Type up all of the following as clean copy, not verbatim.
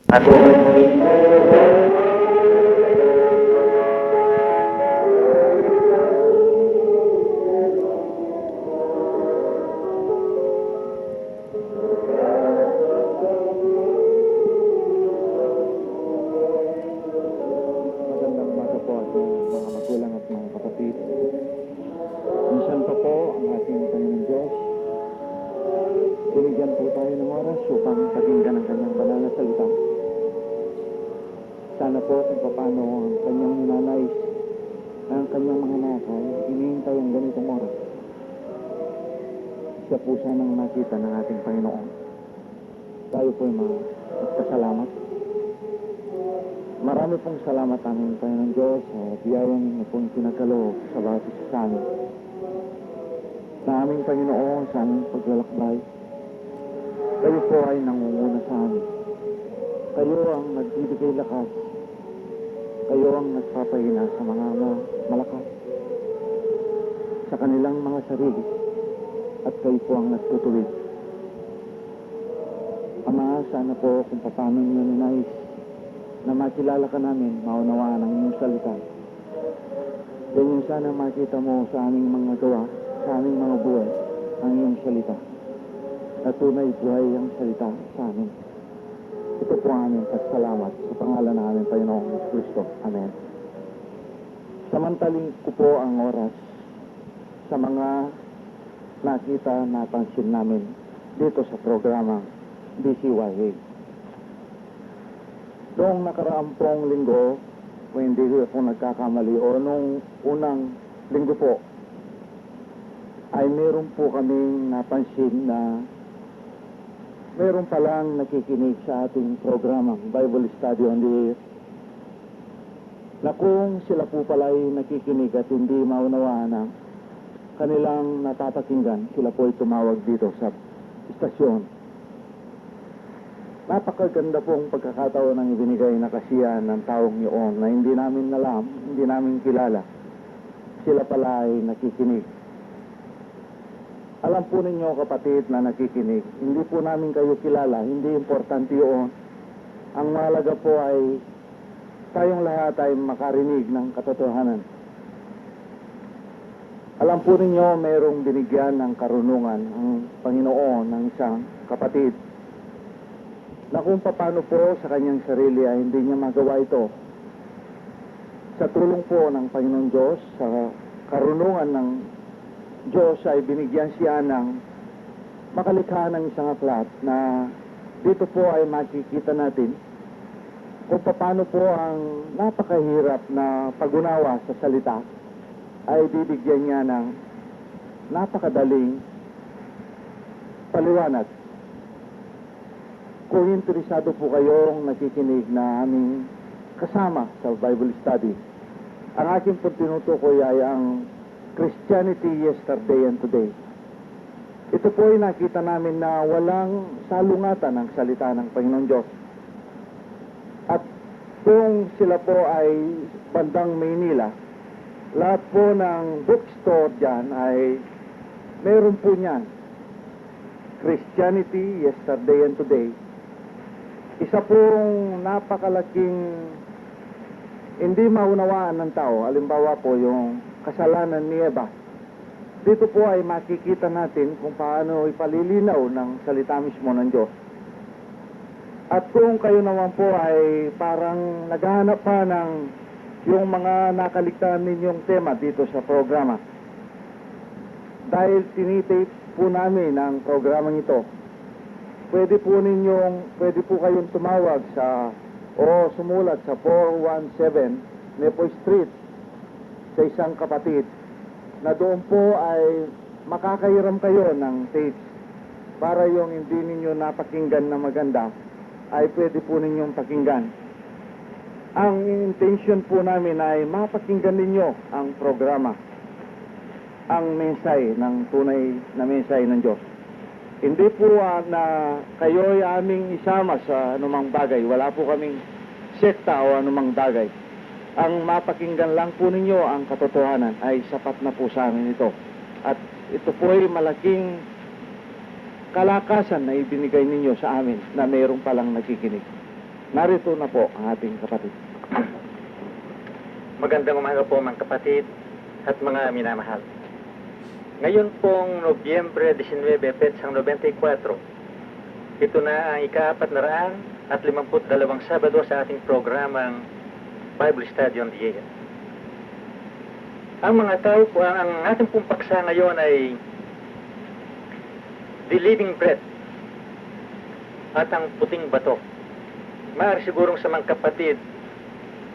At Magandang umaga po ating mga magulang at mga kapatid. Minsan pa po ang ating Panginoon Diyos. Binigyan po tayo ng oras upang pakinggan ang kanyang banal na salita. Sana po kung paano ang kanyang ninanais ang kanyang mga anak ay inihintay ang ganitong oras. Siya po sanang makita ng ating Panginoon. Tayo po ay magpasalamat. Marami pong salamat aming Panginoon Diyos sa biyayang niyo pong pinagkaloob sa bawat isa sa amin. Sa aming Panginoon, sa aming paglalakbay, kayo po ay nangunguna sa amin. Kayo ang nagbibigay lakas. Kayo ang nagpapahina sa mga malakas sa kanilang mga sarili. At kayo po ang nagtutuwid. Ama, sana po kung paano niyo ninais na makilala ka namin, maunawaan ang iyong salita. Yan yung sana makita mo sa aming mga gawa, sa aming mga buhay, ang iyong salita. Na tunay buhay ang salita sa amin. Ito po ang aming pasalamat sa pangalan ng aming Panginoong Kristo. Amen. Samantaling ko po ang oras sa mga nakita, napansin namin dito sa programa DCYA. Noong nakaraang pong linggo, kung hindi ako nagkakamali, o nung unang linggo po, ay meron po kaming napansin na meron palang nakikinig sa ating programang Bible Study on the Air, na kung sila po pala ay nakikinig at hindi maunawaan ang kanilang napapakinggan, sila po ay tumawag dito sa istasyon. Napakaganda pong pagkakataon ng ibinigay na kasiyahan ng taong yun na hindi namin alam, hindi namin kilala. Sila pala ay nakikinig. Alam po ninyo kapatid na nakikinig, hindi po namin kayo kilala, hindi importante yun. Ang mahalaga po ay tayong lahat ay makarinig ng katotohanan. Alam po ninyo mayroong binigyan ng karunungan ang Panginoon ng isang kapatid na kung paano po sa kanyang sarili ay hindi niya magawa ito. Sa tulong po ng Panginoon Diyos, sa karunungan ng Diyos ay binigyan siya ng makalikha ng isang aklat na dito po ay makikita natin kung paano po ang napakahirap na pag-unawa sa salita ay bibigyan niya ng napakadaling paliwanag. Kung interesado po kayong nakikinig na aming kasama sa Bible Study, ang aking po tinutukoy ay ang Christianity Yesterday and Today. Ito po ay nakita namin na walang salungatan ang salita ng Panginoon Diyos. At kung sila po ay bandang Maynila, lahat po ng bookstore dyan ay meron po niyan. Christianity Yesterday and Today. Isa pong napakalaking hindi maunawaan ng tao. Halimbawa po yung kasalanan ni Eva. Dito po ay makikita natin kung paano ipalilinaw ng salita mismo ng Diyos. At kung kayo naman po ay parang naghahanap pa ng yung mga nakaligtaan ninyong tema dito sa programa, dahil tinitape po namin ang programang ito, pwede po kayong tumawag sa o sumulat sa 417 Nepo Street sa isang kapatid na doon po ay makakahiram kayo ng tapes para yung hindi ninyo napakinggan na maganda ay pwede po ninyong pakinggan. Ang intention po namin ay mapakinggan ninyo ang programa, ang mensahe ng tunay na mensahe ng Diyos. Hindi po na kayo ay aming isama sa anumang bagay. Wala po kaming sekta o anumang bagay. Ang mapakinggan lang po ninyo ang katotohanan ay sapat na po sa amin ito. At ito po ay malaking kalakasan na ibinigay ninyo sa amin na mayroong palang nakikinig. Narito na po ang ating kapatid. Magandang umaga po mga kapatid at mga minamahal. Ngayon pong Nobyembre 19, Petsang 94, ito na ang ika-452 Sabado sa ating programang Bible Study on the Air. Ang mga tao po, ang ating pong paksa ngayon ay The Living Bread at ang puting bato. Maaari sigurong sa mga kapatid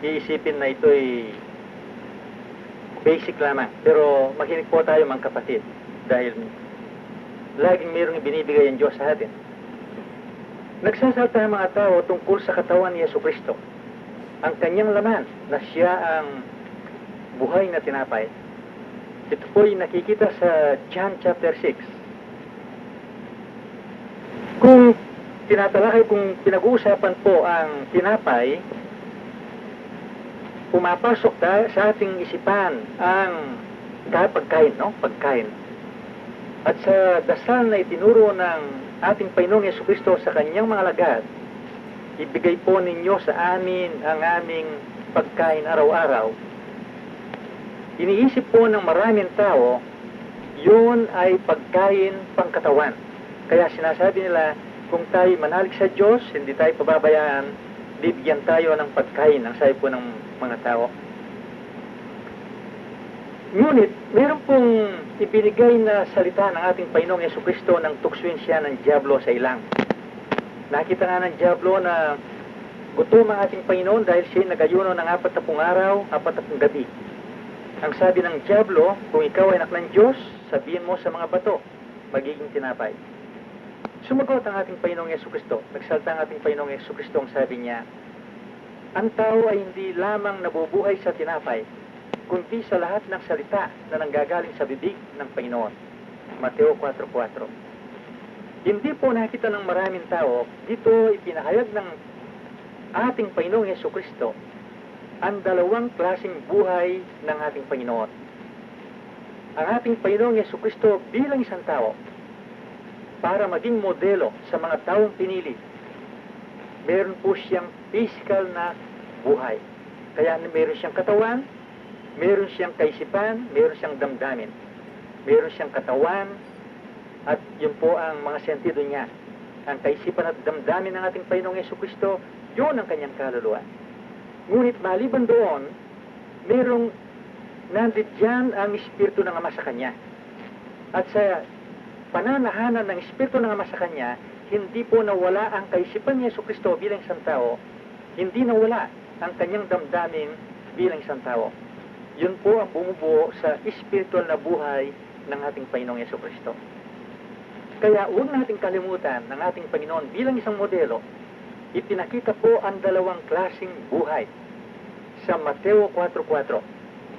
iisipin na ito ay basic lamang. Pero makinig po tayo mga kapatid dahil laging mayroong ibinibigay ang Diyos sa atin. Nagsasalta ang mga tao tungkol sa katawan ni Jesucristo. Ang kanyang laman na siya ang buhay na tinapay. Ito po ay nakikita sa John chapter 6. Kung tinatalakay, kung pinag-uusapan po ang tinapay, pumapasok sa ating isipan ang pagkain, no? Pagkain. At sa dasal na itinuro ng ating Panginoong Jesucristo sa kanyang mga lagad, ibigay po ninyo sa amin ang aming pagkain araw-araw. Iniisip po ng maraming tao, yun ay pagkain pangkatawan. Kaya sinasabi nila, kung tayo manalig sa Diyos, hindi tayo pababayaan, bibigyan tayo ng pagkain, ang sabi po ng mga tao. Ngunit, meron pong ibinigay na salita ng ating Panginoong Jesucristo nang tuksuin siya ng dyablo sa ilang. Nakita nga ng dyablo na gutom ang ating Panginoon dahil siya nagayuno ng 40 araw, 40 gabi. Ang sabi ng dyablo, kung ikaw ay anak ng Diyos, sabihin mo sa mga bato, magiging tinapay. Sumagot ang ating Panginoong Jesucristo. Nagsalta ang ating Panginoong Jesucristo, ang sabi niya, ang tao ay hindi lamang nabubuhay sa tinapay, kundi sa lahat ng salita na nanggagaling sa bibig ng Panginoon. Mateo 4:4. Hindi po nakita ng maraming tao, dito ipinahayag ng ating Panginoong Jesucristo ang dalawang klaseng buhay ng ating Panginoon. Ang ating Panginoong Jesucristo bilang isang tao, para maging modelo sa mga taong pinili, meron po siyang physical na buhay. Kaya meron siyang katawan, meron siyang kaisipan, meron siyang damdamin. Meron siyang katawan, at yun po ang mga sentido niya. Ang kaisipan at damdamin ng ating Panginoong Jesucristo, yun ang kanyang kaluluwa. Ngunit maliban doon, merong nandyan ang Espiritu ng Ama sa kanya. At sa pananahanan ng Espiritu ng Ama sa kanya, hindi po nawala ang kaisipan ni Jesucristo bilang isang tao, hindi nawala ang kanyang damdamin bilang isang tao. Yun po ang bumubuo sa espiritual na buhay ng ating Panginoong Jesucristo. Kaya huwag nating kalimutan ng ating Panginoon bilang isang modelo. Ipinakita po ang dalawang klaseng buhay sa Mateo 4:4.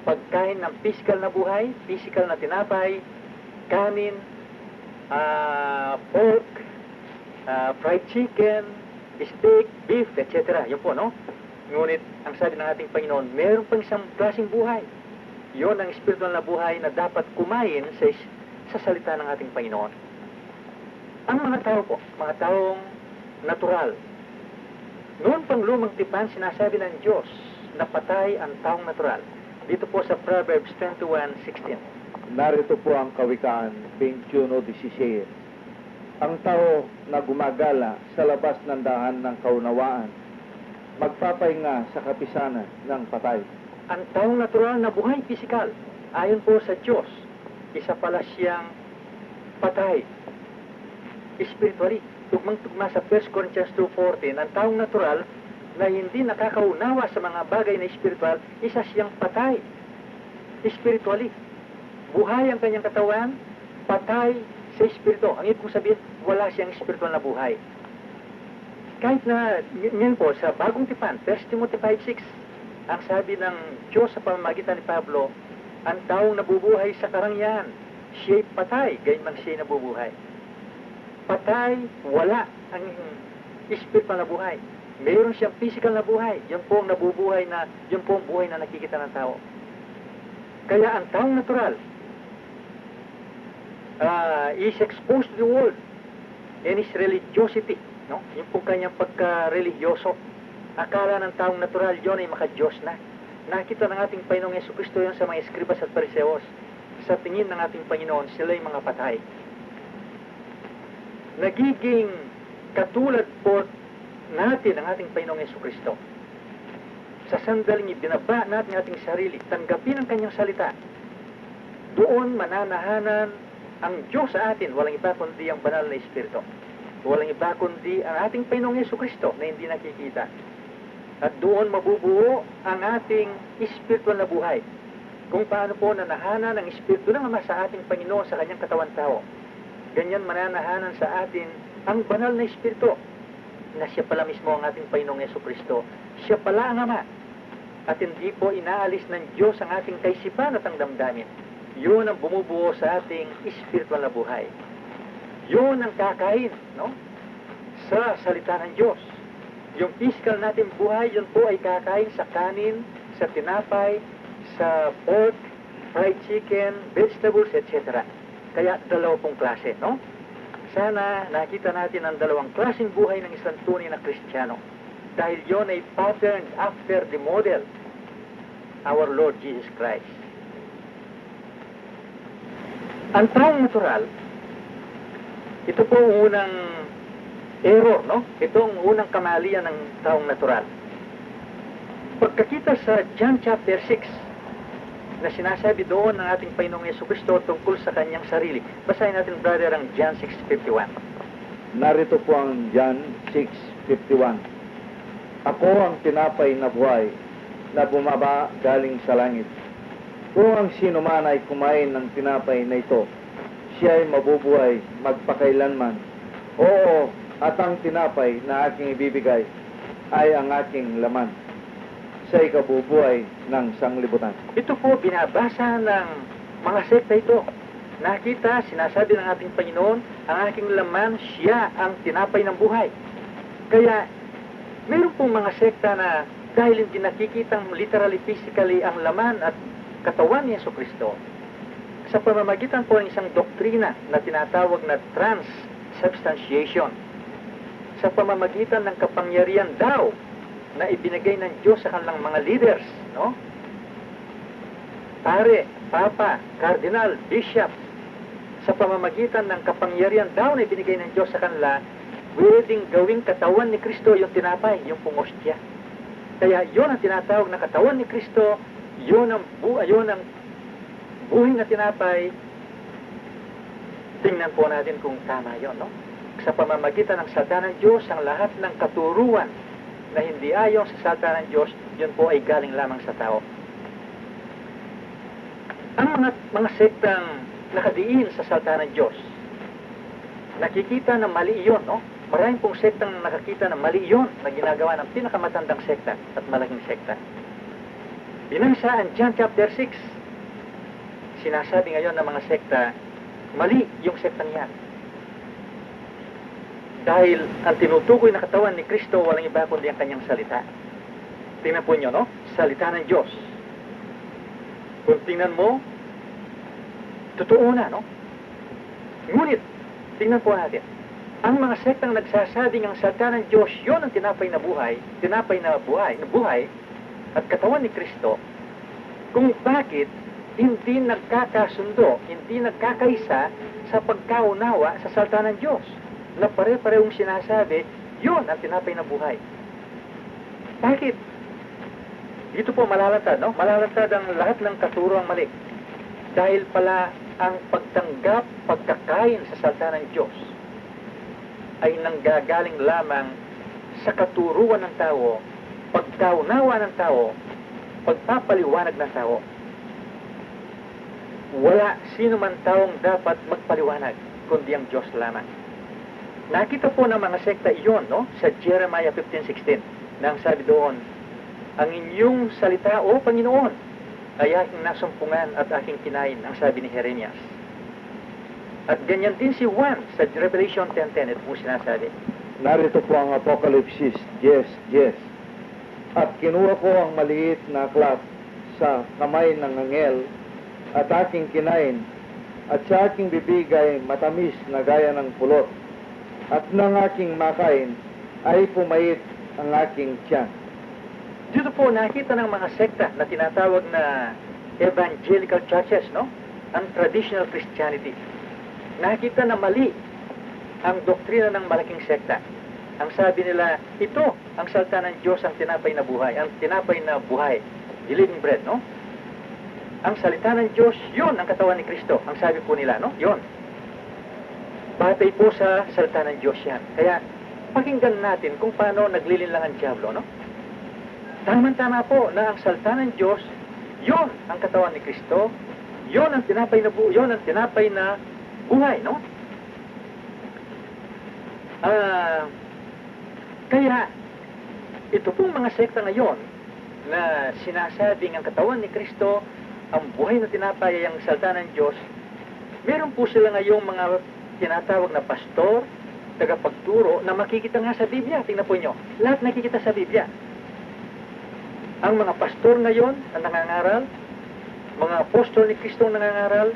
Pagkain ng physical na buhay, physical na tinapay, kanin, pork, fried chicken, steak, beef, etc. Yun po, no? Ngunit, ang sabi ng ating Panginoon, meron pang isang klaseng buhay. Yun ang spiritual na buhay na dapat kumain sa salita ng ating Panginoon. Ang mga tao po, mga taong natural. Noon pang lumang tipan, sinasabi ng Diyos na patay ang taong natural. Dito po sa Proverbs 21:16. Narito po ang Kawikaan 21:16. Ang tao na gumagala sa labas ng daan ng kaunawaan, magpapahinga sa kapisanan ng patay. Ang taong natural na buhay pisikal, ayon po sa Diyos, isa pala siyang patay. Spiritually, tugmang-tugma sa 1 Corinthians 2:14, ang taong natural na hindi nakakaunawa sa mga bagay na spiritual, isa siyang patay. Spiritually. Buhay ang kanyang katawan, patay sa espiritu. Ang ibig kong sabihin, wala siyang espiritual na buhay. Kahit na, ngayon po, sa bagong tipan, 1 Timothy 5:6, ang sabi ng Diyos sa pamamagitan ni Pablo, ang taong nabubuhay sa karangyaan, siya'y patay, gayman siya'y nabubuhay. Patay, wala ang espiritual na buhay. Mayroon siyang physical na buhay. Yun po ang nabubuhay na, yun po ang buhay na nakikita ng tao. Kaya ang taong natural, is exposed to the world and his religiosity, no? Yung po kanyang pagka-religyoso. Akala ng taong natural yon ay maka-Diyos na. Nakita ng ating Panginoong Jesucristo yan sa mga eskribas at pariseos. Sa tingin ng ating Panginoon, sila'y mga patay. Nagiging katulad po natin ang ating Panginoong Jesucristo. Sa sandaling ibinaba natin ang ating sarili, tanggapin ang kanyang salita. Doon mananahanan ang Diyos sa atin, walang iba kundi ang banal na Espiritu. Walang iba kundi ang ating Panginoong Jesucristo na hindi nakikita. At doon mabubuo ang ating espiritual na buhay. Kung paano po nanahanan ang Espiritu ng Ama sa ating Panginoon sa kanyang katawan tao. Ganyan mananahanan sa atin ang banal na Espiritu na siya pala mismo ang ating Panginoong Jesucristo. Siya pala ang Ama. At hindi po inaalis ng Diyos ang ating kaisipan at ang damdamin. Yun ang bumubuo sa ating espiritual na buhay. Yun ang kakain, no? Sa salita ng Diyos. Yung physical natin buhay, yun po ay kakain sa kanin, sa tinapay, sa pork, fried chicken, vegetables, etc. Kaya dalawa pong klase, no? Sana nakita natin ang dalawang klaseng buhay ng isang tunay na Kristiyano. Dahil yun ay patterned after the model, our Lord Jesus Christ. Ang taong natural, ito po ang unang error, no? Ito ang unang kamalian ng taong natural. Pagkakita sa John chapter 6, na sinasabi doon ng ating Panginoong Jesucristo tungkol sa kanyang sarili. Basahin natin, brother, ang John 6:51. Narito po ang John 6:51. Ako ang tinapay na buhay na bumaba galing sa langit. Kung ang sino man ay kumain ng tinapay na ito, siya ay mabubuhay magpakailanman. Oo, at ang tinapay na aking ibibigay ay ang aking laman sa ikabubuhay ng sanglibutan. Ito po binabasa ng mga sekta ito. Nakita, sinasabi ng ating Panginoon, ang aking laman, siya ang tinapay ng buhay. Kaya, meron pong mga sekta na dahil hindi nakikitang literally, physically ang laman at katawan ni Jesucristo, sa pamamagitan po ng isang doktrina na tinatawag na transubstantiation, sa pamamagitan ng kapangyarihan daw na ibinigay ng Diyos sa kanilang mga leaders, no? Pare, papa, cardinal, bishop, sa pamamagitan ng kapangyarihan daw na ibinigay ng Diyos sa kanila, pwedeng gawing katawan ni Kristo yung tinapay, yung pungostya. Kaya yun ang tinatawag na katawan ni Kristo, yun ang buhay na tinapay. Tingnan po natin kung tama yun, no? Sa pamamagitan ng salita ng Diyos, ang lahat ng katuruan na hindi ayon sa salita ng Diyos, yun po ay galing lamang sa tao. Ang mga sektang nakadiin sa salita ng Diyos, nakikita na mali yun, no? Maraming pong sektang nakakita na mali yun na ginagawa ng pinakamatandang sekta at malaking sekta. Binasa ang John chapter 6. Sinasabi ngayon ng mga sekta, mali yung sektang yan. Dahil ang tinutukoy na katawan ni Kristo, walang iba kundi ang kanyang salita. Tingnan po nyo, no? Salita ng Diyos. Kung tingnan mo, totoo na, no? Ngunit, tingnan po natin. Ang mga sektang nagsasabing ang salita ng Diyos, yun ang tinapay na buhay, at katawan ni Kristo, kung bakit hindi nagkakasundo, hindi nagkakaisa sa pagkaunawa sa salita ng Diyos, na pare-parehong sinasabi, yun ang tinapay na buhay. Bakit? Dito po malalantad, no? Malalantad ang lahat ng katuroang mali. Dahil pala ang pagtanggap, pagkakain sa salita ng Diyos ay nanggagaling lamang sa katuruan ng tao, pagkaunawa ng tao, pagpapaliwanag ng tao. Wala sino man taong dapat magpaliwanag, kundi ang Diyos lamang. Nakita po ng mga sekta iyon, no? Sa Jeremiah 15:16, na ang sabi doon, ang inyong salita, O Panginoon, ay aking nasumpungan at aking kinain, ang sabi ni Jeremias. At ganyan din si Juan sa Revelation 10:10, ito po sinasabi. Narito po ang Apocalypse 10:10. At kinuha ko ang maliit na aklat sa kamay ng anghel at aking kinain, at sa aking bibig ay matamis na gaya ng pulot, at ng aking makain ay pumait ang aking tiyan. Dito po nakita ng mga sekta na tinatawag na evangelical churches, no? Ang traditional Christianity. Nakita na mali ang doktrina ng malaking sekta. Ang sabi nila, ito ang salita ng Diyos, ang tinapay na buhay, the living bread, no? Ang salita ng Diyos, yun ang katawan ni Kristo. Ang sabi po nila, no? Yun. Batay po sa salita ng Diyos yan. Kaya, pakinggan natin kung paano naglilinlang ang Diablo, no? Tama-tama po na ang salita ng Diyos, yun ang katawan ni Kristo, yun ang tinapay na buhay, no? Kaya, ito pong mga sekta ngayon na sinasabing ang katawan ni Kristo, ang buhay na tinapay ay ang salita ng Diyos, meron po sila ngayong mga tinatawag na pastor, tagapagturo, na makikita nga sa Biblia. Tingnan po nyo, lahat nakikita sa Biblia. Ang mga pastor ngayon ang nangangaral, mga apostol ni Kristo ang nangangaral,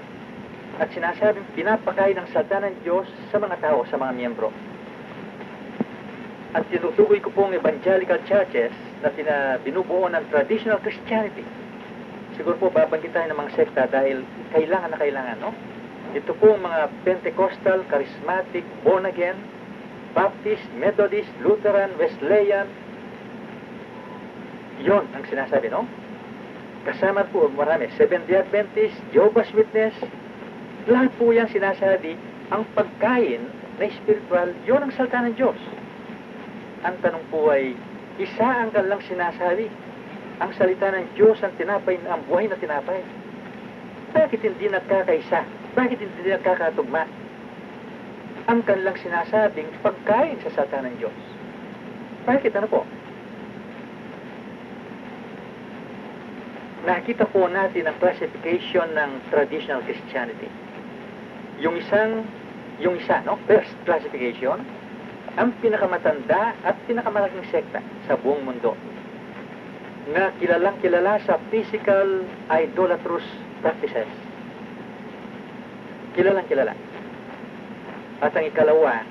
at sinasabing pinapakain ng salita ng Diyos sa mga tao, sa mga miyembro. At tinutukoy ko pong evangelical churches na binubuo ng traditional Christianity. Siguro po babangkit tayo ng mga sekta dahil kailangan na kailangan, no? Ito po mga Pentecostal, Charismatic, Born Again, Baptist, Methodist, Lutheran, Wesleyan. Yon ang sinasabi, no? Kasama po marami, Seventh-day Adventist, Jehovah's Witness. Lahat po yan sinasabi, ang pagkain na spiritual, yon ang salita ng Diyos. Ang tanong po ay, isa ang kanilang sinasabi, ang salita ng Diyos, ang tinapay, ang buhay na tinapay. Bakit hindi nagkakaisa? Bakit hindi nagkakatugma? Ang kanilang sinasabing pagkain sa salita ng Diyos. Bakit ano po? Nakita po natin ang classification ng traditional Christianity. Yung isa, no? First classification, ang pinakamatanda at pinakamalaking sekta sa buong mundo na kilalang-kilala sa physical idolatrous practices. Kilalang-kilala. At ang ikalawa,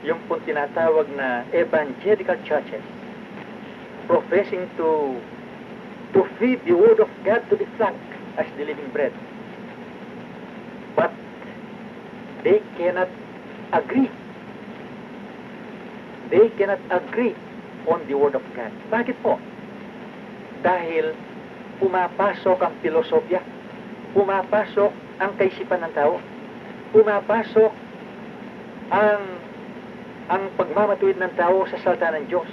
yung pong tinatawag na evangelical churches, professing to feed the word of God to the flock as the living bread. But they cannot agree. They cannot agree on the word of God. Bakit po? Dahil pumapasok ang filosofya, pumapasok ang kaisipan ng tao, pumapasok ang pagmamatuwid ng tao sa salita ng Diyos.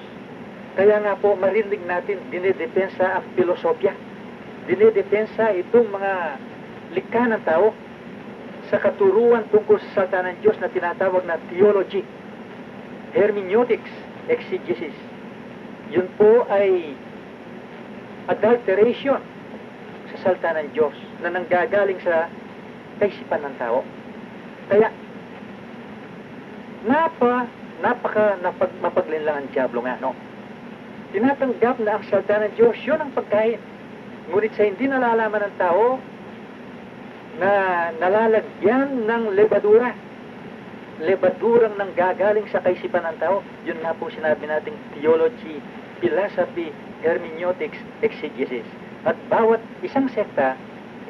Kaya nga po, marinig natin, dinidepensa ang filosofya. Dinidepensa itong mga likha ng tao sa katuruan tungkol sa salita ng Diyos na tinatawag na theology, hermeneutics, exegesis. Yun po ay adulteration sa salita ng Diyos na nanggagaling sa kaisipan ng tao. Kaya, mapaglinlang ang Diablo nga, no? Tinatanggap na ang salita ng Diyos, yun ang pagkain. Ngunit sa hindi nalalaman ng tao na nalalagyan ng lebadurang nanggagaling sa kaisipan ng tao, yun nga po sinabi nating theology, philosophy, hermeneutics, exegesis. At bawat isang sekta,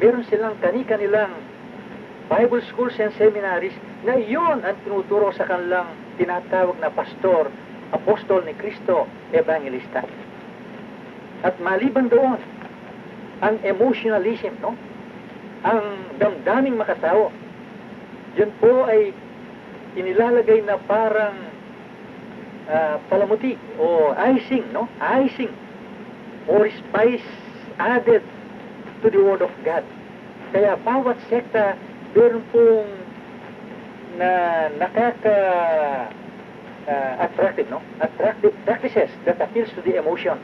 meron silang kani-kanilang Bible schools and seminaries na iyon ang tinuturo sa kanilang tinatawag na pastor, apostol ni Kristo, evangelista. At maliban doon, ang emotionalism, no? Ang damdaming makatao, yun po ay inilalagay na parang palamuti o icing, no? Icing or spice added to the Word of God. Kaya bawat sekta meron pong attractive, no? Attractive practices that appeals to the emotion.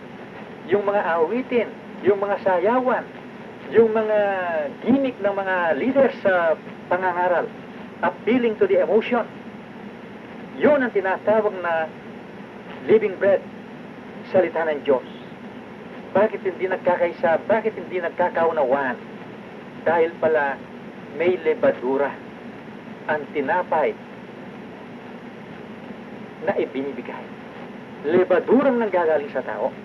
Yung mga awitin, yung mga sayawan, yung mga gimmick ng mga leaders sa pangangaral, appealing to the emotion. Yun ang tinatawag na living bread, salita ng Diyos. Bakit hindi nagkakaisa? Bakit hindi nagkakaunawaan? Dahil pala may lebadura ang tinapay na ibinibigay. Lebadurang nanggagaling sa tao.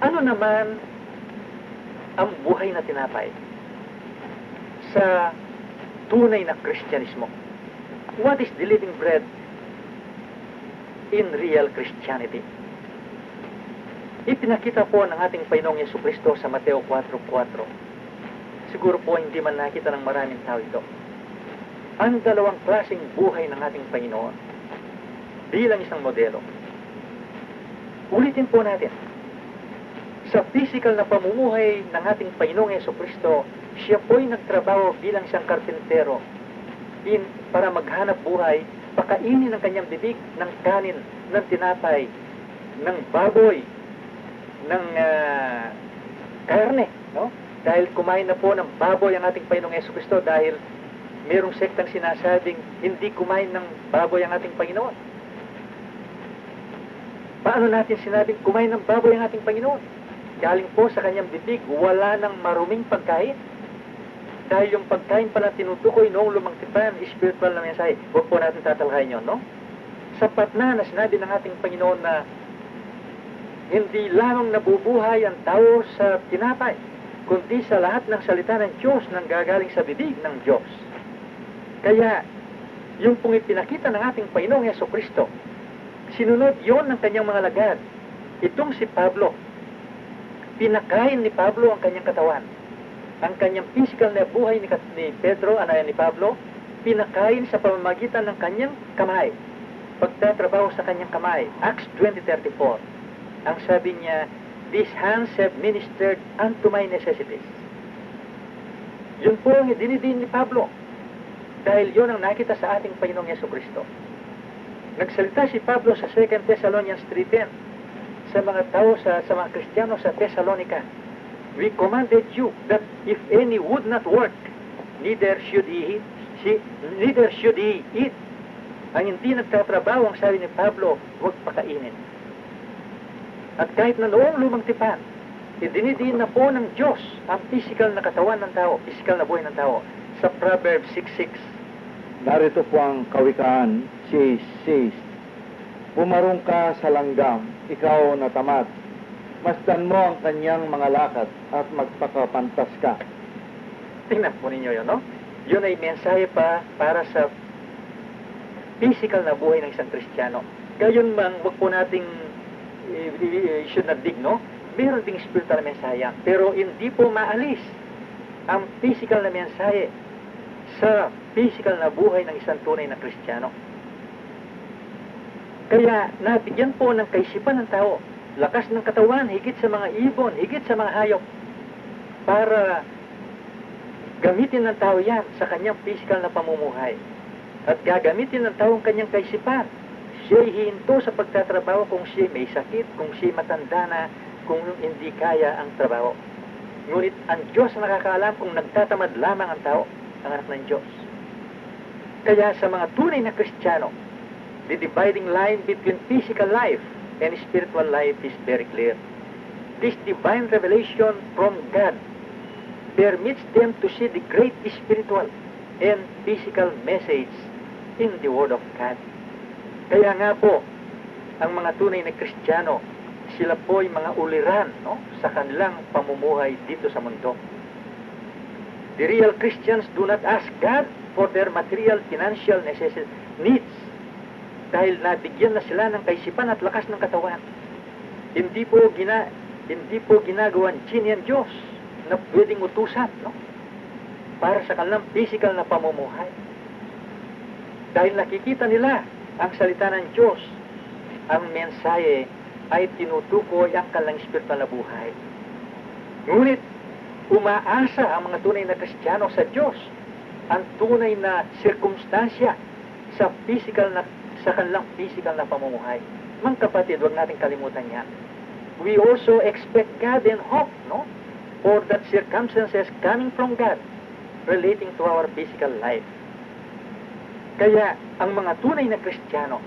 Ano naman ang buhay na tinapay sa tunay na Kristyanismo? What is the living bread in real Christianity? Ipinakita po ng ating Panginoong Jesucristo sa Mateo 4:4. Siguro po hindi man nakita ng maraming tao ito. Ang dalawang klaseng buhay ng ating Panginoon bilang isang modelo. Ulitin po natin. Sa physical na pamumuhay ng ating Panginoong Jesucristo, siya po'y nagtrabaho bilang isang karpintero para maghanap buhay, pakainin ng kanyang bibig ng kanin, ng tinapay, ng baboy, ng karne, no? Dahil kumain na po ng baboy ang ating Panginoong Jesucristo dahil merong sektang sinasabing hindi kumain ng baboy ang ating Panginoon. Paano natin sinabing kumain ng baboy ang ating Panginoon? Galing po sa kanyang bibig, wala ng maruming pagkain. Dahil yung pagkain pala tinutukoy noong lumang tipan, spiritual na mensahe. Huwag po natin tatalakayin yun, no? Sapat na sinabi ng ating Panginoon na hindi lamang nabubuhay ang tao sa tinapay, kundi sa lahat ng salita ng Diyos nang gagaling sa bibig ng Diyos. Kaya, yung pong ipinakita ng ating Panginoong Jesucristo, sinunod yon ng kanyang mga lagad. Itong si Pablo, pinakain ni Pablo ang kanyang katawan. Ang kanyang physical na buhay ni Pedro, ni Pablo, pinakain sa pamamagitan ng kanyang kamay. Pagtatrabaho sa kanyang kamay. Acts 20:34. Ang sabi niya, "These hands have ministered unto my necessities." Yun po ang idinidin ni Pablo. Dahil yun ang nakita sa ating Panginoong Jesucristo. Nagsalita si Pablo sa 2 Thessalonians 3:10 sa mga tao, sa mga Kristiyano sa Thessalonica. "We commanded you that if any would not work, neither should he eat." Ang hindi nagtatrabaho, ang sabi ni Pablo, huwag pakainin. At kahit na noong lumang tipan, idinidiin na po ng Diyos ang physical na katawan ng tao, physical na buhay ng tao, sa Proverbs 6:6. Narito po ang kawikaan, says, "Pumarong ka sa langgam, ikaw na tamad. Masdan mo ang kanyang mga lakad at magpakapantas ka." Tingnan po ninyo yun, no? Yun ay mensahe pa para sa physical na buhay ng isang Kristiyano. Gayon man, wag po nating should not dig, no? Meron ding spiritual na mensahe. Pero hindi po maalis ang physical na mensahe sa physical na buhay ng isang tunay na Kristiyano. Kaya nabigyan po ng kaisipan ng tao, lakas ng katawan, higit sa mga ibon, higit sa mga hayop, para gamitin ng tao yan sa kanyang physical na pamumuhay. At gagamitin ng tao ang kanyang kaisipan. Siya'y hihinto sa pagtatrabaho kung siya'y may sakit, kung siya'y matanda na, kung hindi kaya ang trabaho. Ngunit ang Diyos nakakaalam kung nagtatamad lamang ang tao, ang anak ng Diyos. Kaya sa mga tunay na Kristiyano, the dividing line between physical life and spiritual life is very clear. This divine revelation from God permits them to see the great spiritual and physical message in the Word of God. Kaya nga po, ang mga tunay na Kristiyano, sila po ay mga uliran, no, sa kanilang pamumuhay dito sa mundo. The real Christians do not ask God for their material, financial needs dahil nabigyan na sila ng kaisipan at lakas ng katawan. Hindi po ginagawan genie ang Diyos na pwedeng utusan, no, para sa kanilang physical na pamumuhay. Dahil nakikita nila ang salita ng Diyos, ang mensahe ay tinutukoy ang kanilang spiritual na buhay. Ngunit umaasa ang mga tunay na Kristiyano sa Diyos, ang tunay na sirkumstansya sa kanilang physical na pamumuhay. Mga kapatid, huwag natin kalimutan yan. We also expect God and hope, no, for that circumstances coming from God relating to our physical life. Kaya, ang mga tunay na Kristiyano,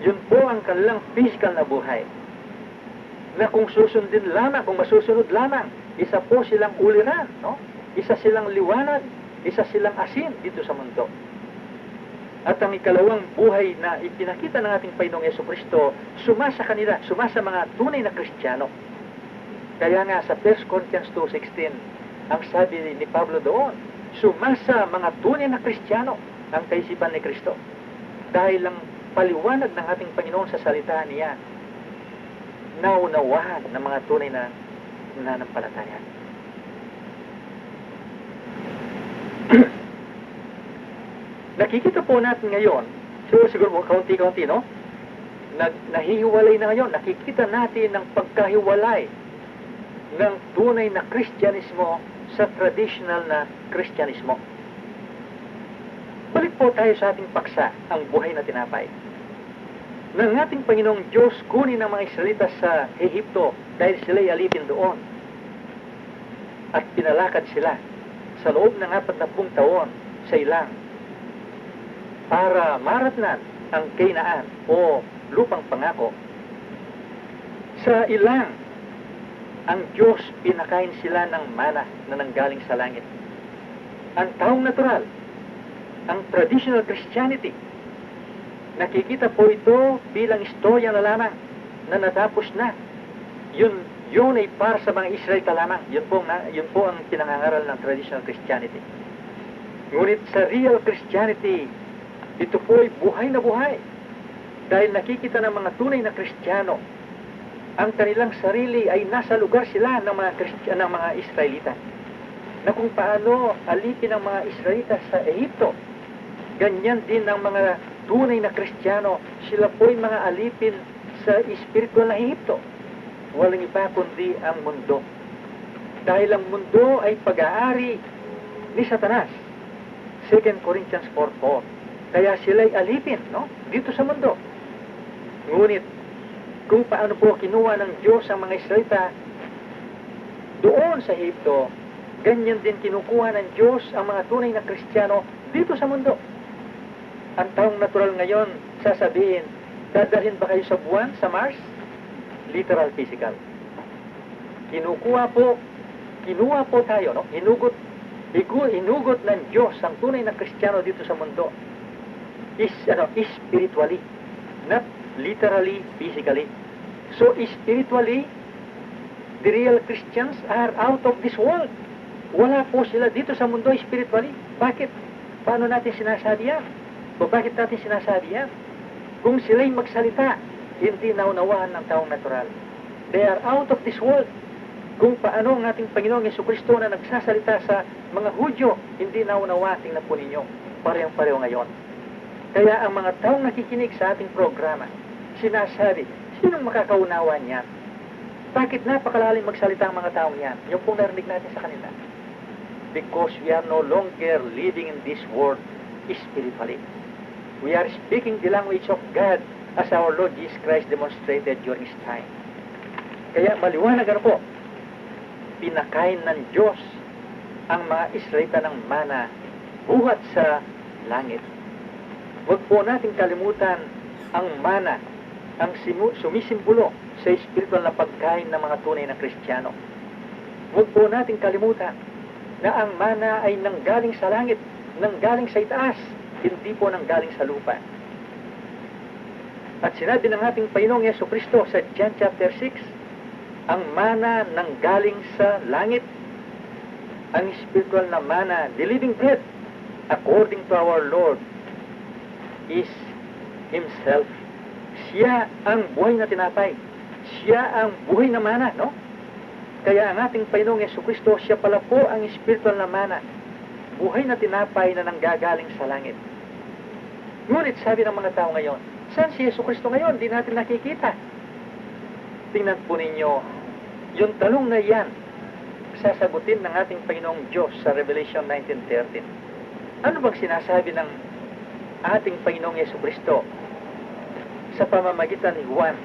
yun po ang kanilang physical na buhay. Na kung susundin lamang, kung masusunod lamang, isa po silang uliran, no? Isa silang liwanag, isa silang asin dito sa mundo. At ang ikalawang buhay na ipinakita ng ating Panginoong Jesucristo, sumasa kanila, sumasa mga tunay na Kristiyano. Kaya nga sa 1 Corinthians 2:16, ang sabi ni Pablo doon, sumasa mga tunay na Kristiyano ang kaisipan ni Kristo. Dahil ang paliwanag ng ating Panginoon sa salita niya, naunawahan ng mga tunay na nananampalataya. Nakikita po natin ngayon, siguro kaunti-kaunti, no? Nahihiwalay na ngayon, nakikita natin ng pagkahiwalay ng tunay na Kristyanismo sa traditional na Kristyanismo. Balik po tayo sa ating paksa, ang buhay na tinapay. Nang ating Panginoong Diyos kunin ang mga Israelita sa Ehipto dahil sila'y alipin doon at pinalakad sila sa loob ng 40 taon sa ilang para maratnan ang Kainaan o lupang pangako. Sa ilang, ang Diyos pinakain sila ng mana na nanggaling sa langit. Ang taong natural, ang traditional Christianity, nakikita po ito bilang istorya na lamang na natapos na. Yun ay para sa mga Israelita lamang. Yun po ang pinangangaral ng traditional Christianity. Ngunit sa real Christianity, ito po ay buhay na buhay. Dahil nakikita ng mga tunay na Kristiyano, ang kanilang sarili ay nasa lugar sila ng mga Israelita. Na kung paano alipin ang mga Israelita sa Ehipto, ganyan din ang mga tunay na Kristiyano, sila po ay mga alipin sa spiritual na Ehipto. Walang iba kundi ang mundo. Dahil ang mundo ay pag-aari ni Satanas. 2 Corinthians 4:4. Kaya sila'y alipin, no? Dito sa mundo. Ngunit, kung paano po kinuha ng Diyos ang mga Israelita doon sa Ehipto, ganyan din kinukuha ng Diyos ang mga tunay na Kristiyano dito sa mundo. Ang taong natural ngayon, sasabihin, dadalhin ba kayo sa buwan, sa Mars? Literal, physical. Kinuha po tayo, no? Hinugot ng Diyos ang tunay na Kristiyano dito sa mundo. Spiritually, not literally, physically. So, spiritually, the real Christians are out of this world. Wala po sila dito sa mundo spiritually. Bakit? Paano natin sinasabi yan? O bakit natin sinasabi yan? Kung sila'y magsalita, hindi naunawaan ng taong natural. They are out of this world. Kung paano ang ating Panginoong Jesucristo na nagsasalita sa mga Hudyo, hindi naunawaan. Tingnan po ninyo, parehong-pareho ngayon. Kaya ang mga taong nakikinig sa ating programa, sinasabi, sinong makakaunawa niyan? Bakit napakalalim magsalita ang mga taong yan? Yung pong narinig natin sa kanila. Because we are no longer living in this world spiritually. We are speaking the language of God as our Lord Jesus Christ demonstrated during His time. Kaya maliwanag po, pinakain ng Diyos ang mga Israelita ng mana buhat sa langit. Huwag po natin kalimutan ang mana, ang sumisimbolo sa spiritual na pagkain ng mga tunay na Kristiyano. Huwag po natin kalimutan na ang mana ay nanggaling sa langit, nanggaling sa itaas, hindi po nanggaling sa lupa. At sinabi ng ating Panginoong Jesucristo sa John chapter 6, ang mana nanggaling sa langit, ang spiritual na mana, the living bread, according to our Lord, is Himself. Siya ang buhay na tinapay. Siya ang buhay na mana, no? Kaya ang ating Panginoong Jesucristo, siya pala po ang spiritual na mana. Buhay na tinapay na nanggagaling sa langit. Ngunit sabi ng mga tao ngayon, saan si Jesucristo ngayon? Di natin nakikita. Tingnan po ninyo, yung tanong na yan, sasagutin ng ating Panginoong Diyos sa Revelation 19:13. Ano bang sinasabi ng ating Panginoong Jesucristo sa pamamagitan ni Juan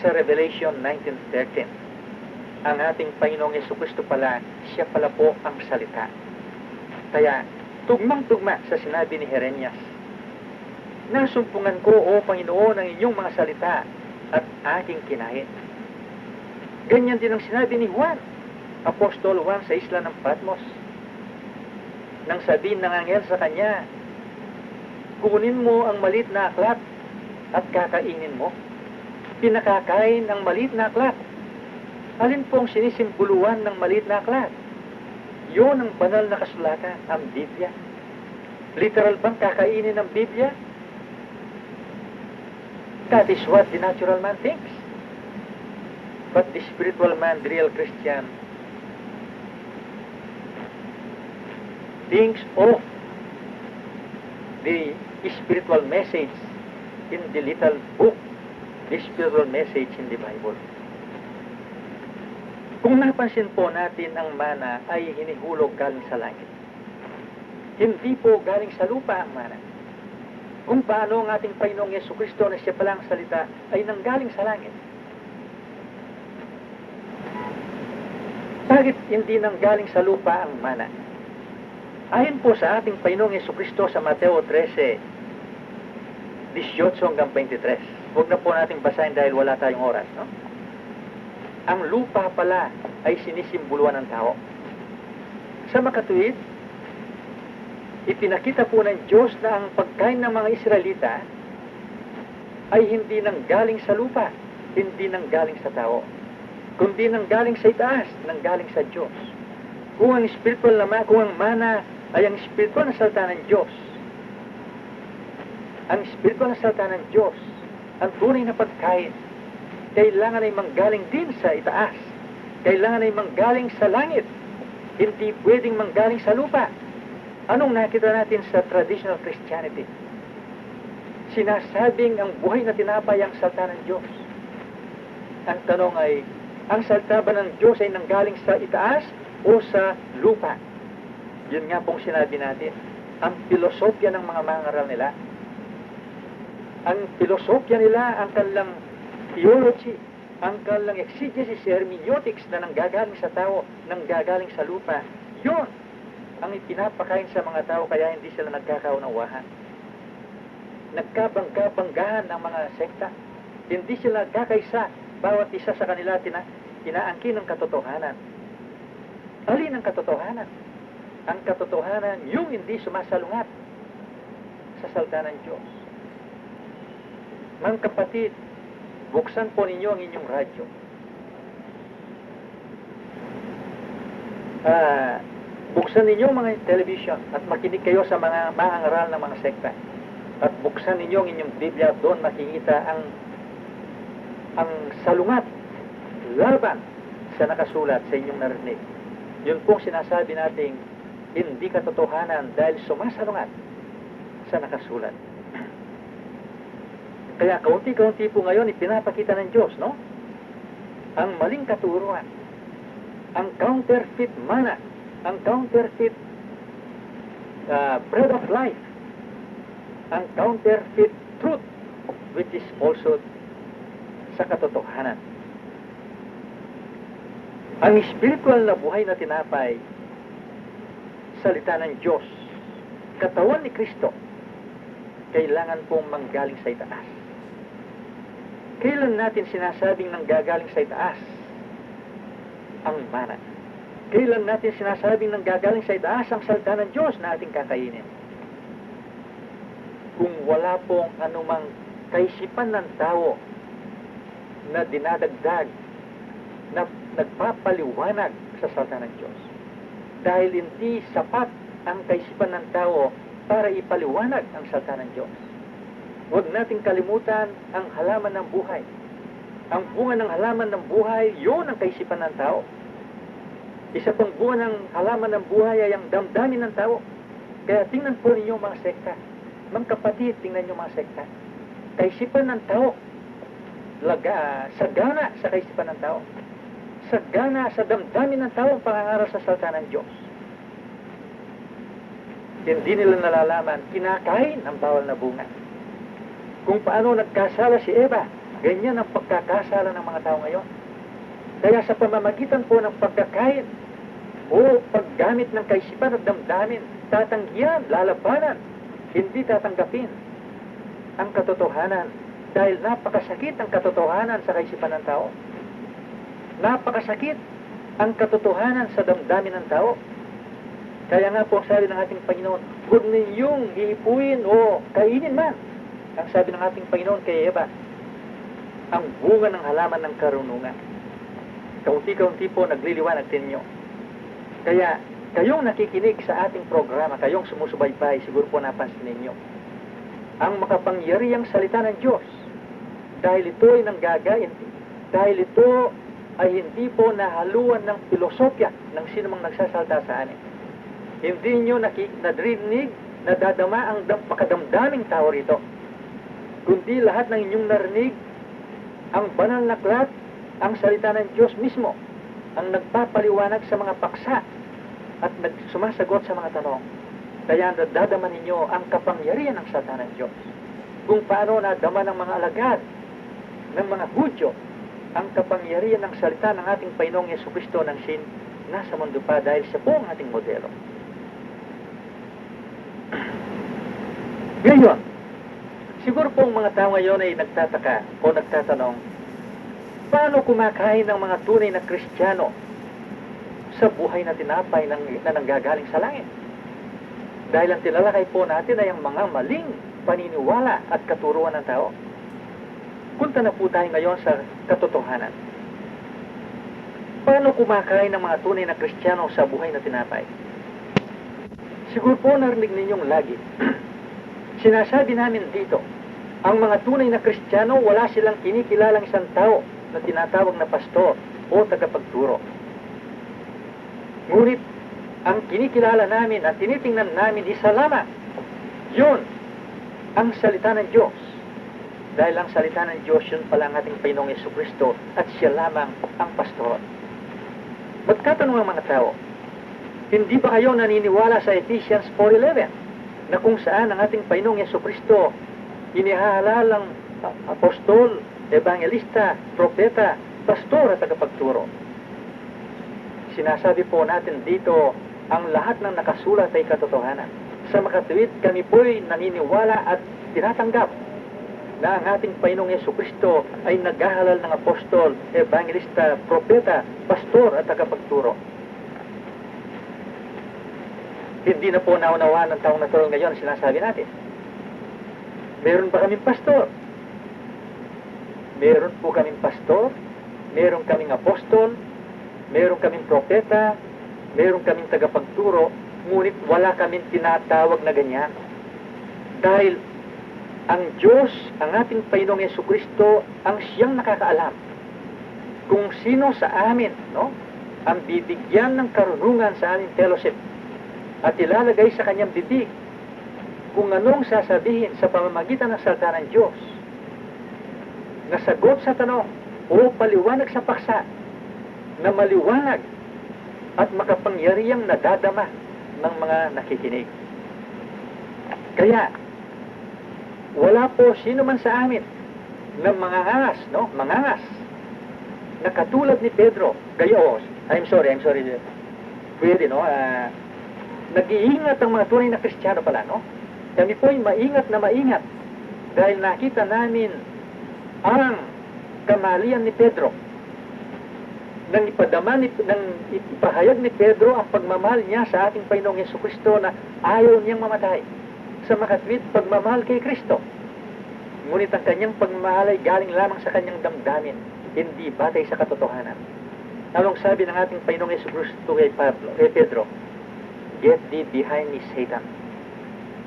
sa Revelation 19:13? Ang ating Panginoong Jesucristo pala, siya pala po ang salita. Kaya, tugmang-tugma sa sinabi ni Jeremias, nasumpungan ko, O Panginoon, ang inyong mga salita at aking kinain. Ganyan din ang sinabi ni Juan, Apostol Juan sa isla ng Patmos. Nang sabihin ng anghel sa kanya, Kunin mo ang maliit na aklat at kakainin mo. Pinakakain ang maliit na aklat. Alin po ang sinisimbuluhan ng maliit na aklat? Yun ang banal na kasulatan, ang Biblia. Literal bang kakainin ng Biblia? That is what the natural man thinks. But the spiritual man, the real Christian, thinks of the spiritual message in the little book, the spiritual message in the Bible. Kung napansin po natin, ang mana ay hinihulog galing sa langit. Hindi po galing sa lupa ang mana. Kung paano ang ating Panginoong Yesukristo na siya palang salita ay nanggaling sa langit. Bakit hindi nanggaling sa lupa ang mana? Ayon po sa ating Panginoong Yesukristo sa Mateo 13, 18 hanggang 23. Huwag na po natin basahin dahil wala tayong oras, no? Ang lupa pala ay sinisimbuluhan ng tao. Sa makatuwid, ipinakita po ng Diyos na ang pagkain ng mga Israelita ay hindi nanggaling sa lupa, hindi nanggaling sa tao, kundi nanggaling sa itaas, nanggaling sa Diyos. Kung ang spiritual naman, kung ang mana ay ang spiritual na salita ng Diyos, ang spiritual na salita ng Diyos, ang tunay na pagkain, kailangan ay manggaling din sa itaas. Kailangan ay manggaling sa langit. Hindi pwedeng manggaling sa lupa. Anong nakita natin sa traditional Christianity? Sinasabing ang buhay na tinapay ang salita ng Diyos. Ang tanong ay, ang salita ba ng Diyos ay nanggaling sa itaas o sa lupa? Yun nga pong sinabi natin. Ang filosofya ng mga mangaral nila, ang filosofya nila, ang kanilang theology, ang kanilang exegesis, hermeneutics na nanggagaling sa tao, nanggagaling sa lupa, yun ang ipinapakain sa mga tao, kaya hindi sila nagkakaunawahan. Nagkabangga-banggahan ng mga sekta. Hindi sila nagkakaisa. Bawat isa sa kanila inaangkin ng katotohanan. Alin ang katotohanan? Ang katotohanan, yung hindi sumasalungat sa salita ng Diyos. Mga kapatid, buksan po ninyo ang inyong radyo. Buksan ninyo ang mga television at makinig kayo sa mga maangaral ng mga sekta. At buksan ninyo ang inyong Biblia, doon makikita ang salungat, laban sa nakasulat sa inyong narinig. Yun pong sinasabi nating hindi katotohanan dahil sumasalungat sa nakasulat. Kaya kaunti-kaunti po ngayon ipinapakita ng Diyos, no? Ang maling katuruan, ang counterfeit mana, ang counterfeit bread of life, ang counterfeit truth, which is also sa katotohanan. Ang spiritual na buhay na tinapay, salita ng Diyos, katawan ni Kristo, kailangan pong manggaling sa itaas. Kailan natin sinasabing nanggagaling sa itaas ang mana? Kailan natin sinasabing nanggagaling sa itaas ang salita ng Diyos na ating kakainin? Kung wala pong anumang kaisipan ng tao na dinadagdag, na nagpapaliwanag sa salita ng Diyos. Dahil hindi sapat ang kaisipan ng tao para ipaliwanag ang salita ng Diyos. Huwag nating kalimutan ang halaman ng buhay. Ang bunga ng halaman ng buhay, yun ang kaisipan ng tao. Isa pang bunga ng halaman ng buhay ay ang damdamin ng tao. Kaya tingnan po ninyo mga sekta. Mga kapatid, tingnan nyo mga sekta. Kaisipan ng tao, sagana sa kaisipan ng tao. Sagana sa damdamin ng tao ang pangangaral sa salita ng Diyos. Hindi nila nalalaman, kinakain ang bawal na bunga. Kung paano nagkasala si Eva, ganyan ang pagkakasala ng mga tao ngayon. Kaya sa pamamagitan po ng pagkakain o paggamit ng kaisipan at damdamin, tatanggihan, lalabanan, hindi tatanggapin ang katotohanan dahil napakasakit ang katotohanan sa kaisipan ng tao. Napakasakit ang katotohanan sa damdamin ng tao. Kaya nga po, sabi ng ating Panginoon, huwag ninyong hihipuin o kainin man. Ang sabi ng ating Panginoon kay Eva, ang bunga ng halaman ng karunungan. Kaunti-kaunti po nagliliwanag din nyo. Kaya, kayong nakikinig sa ating programa, kayong sumusubaybay, siguro po napansin ninyo, ang makapangyarihang salita ng Diyos, dahil ito ay nanggagain, dahil ito ay hindi po nahaluan ng filosofya ng sinumang nagsasalta sa amin. Hindi nyo nadrinig, nadadama ang pakadamdaming tao rito. Kundi lahat ng inyong narinig, ang banal na aklat, ang salita ng Diyos mismo, ang nagpapaliwanag sa mga paksa at sumasagot sa mga tanong. Kaya nadadama ninyo ang kapangyarihan ng salita ng Diyos. Kung paano nadama ng mga alagad, ng mga Hudyo, ang kapangyarihan ng salita ng ating Panginoong Yesukristo ng sin nasa mundo pa dahil siya po ang ating modelo. Ngayon, siguro pong mga tao ngayon ay nagtataka o nagtatanong, paano kumakain ng mga tunay na Kristiyano sa buhay na tinapay na nanggagaling sa langit? Dahil ang tinalakay po natin ay ang mga maling paniniwala at katuruan ng tao. Punta na po tayo ngayon sa katotohanan. Paano kumakain ng mga tunay na Kristiyano sa buhay na tinapay? Siguro po narinig ninyong lagi. Sinasabi namin dito, ang mga tunay na Kristiyano wala silang kinikilalang isang tao na tinatawag na pastor o tagapagturo. Ngunit, ang kinikilala namin at tinitingnan namin isa lamang. Yun, ang salita ng Diyos. Dahil ang salita ng Diyos, yun pala ang ating Panginoong Yesukristo at siya lamang ang pastor. Magtatanong ang mga tao, hindi ba kayo naniniwala sa Ephesians 4:11 na kung saan ang ating Panginoong Yesukristo inihahalalang apostol, evangelista, propeta, pastor at tagapagturo? Sinasabi po natin dito, ang lahat ng nakasulat ay katotohanan. Sa makatuwid, kami po'y naniniwala at tinatanggap na ang ating Panginoong Yesukristo ay naghahalal ng apostol, evangelista, propeta, pastor at tagapagturo. Hindi na po naunawaan ng taong natural ngayon sinasabi natin. Meron ba kaming pastor? Meron po kaming pastor, meron kaming apostol, meron kaming propeta, meron kaming tagapagturo, ngunit wala kaming tinatawag na ganyan. Dahil ang Diyos, ang ating Panginoong Yesukristo, ang siyang nakakaalam kung sino sa amin, no, ang bibigyan ng karunungan sa aming fellowship at ilalagay sa kanyang bibig kung anong sasabihin sa pamamagitan ng salita ng Diyos na sagot sa tanong o paliwanag sa paksa na maliwanag at makapangyarihang nadadama ng mga nakikinig. Kaya, wala po sino man sa amin na mangangas, no? Mangangas na katulad ni Pedro. Kayo, I'm sorry. Pwede, no? Nag-iingat ang mga tunay na Kristiyano pala, no? Kami po'y maingat na maingat dahil nakita namin ang kamalian ni Pedro. Nang ipahayag ni Pedro ang pagmamahal niya sa ating Panginoong Yesukristo na ayaw niyang mamatay sa makatwid pagmamahal kay Kristo. Ngunit ang kanyang pagmamahal ay galing lamang sa kanyang damdamin, hindi batay sa katotohanan. Anong sabi ng ating Panginoong Yesukristo kay Pedro? Get thee behind me, Satan.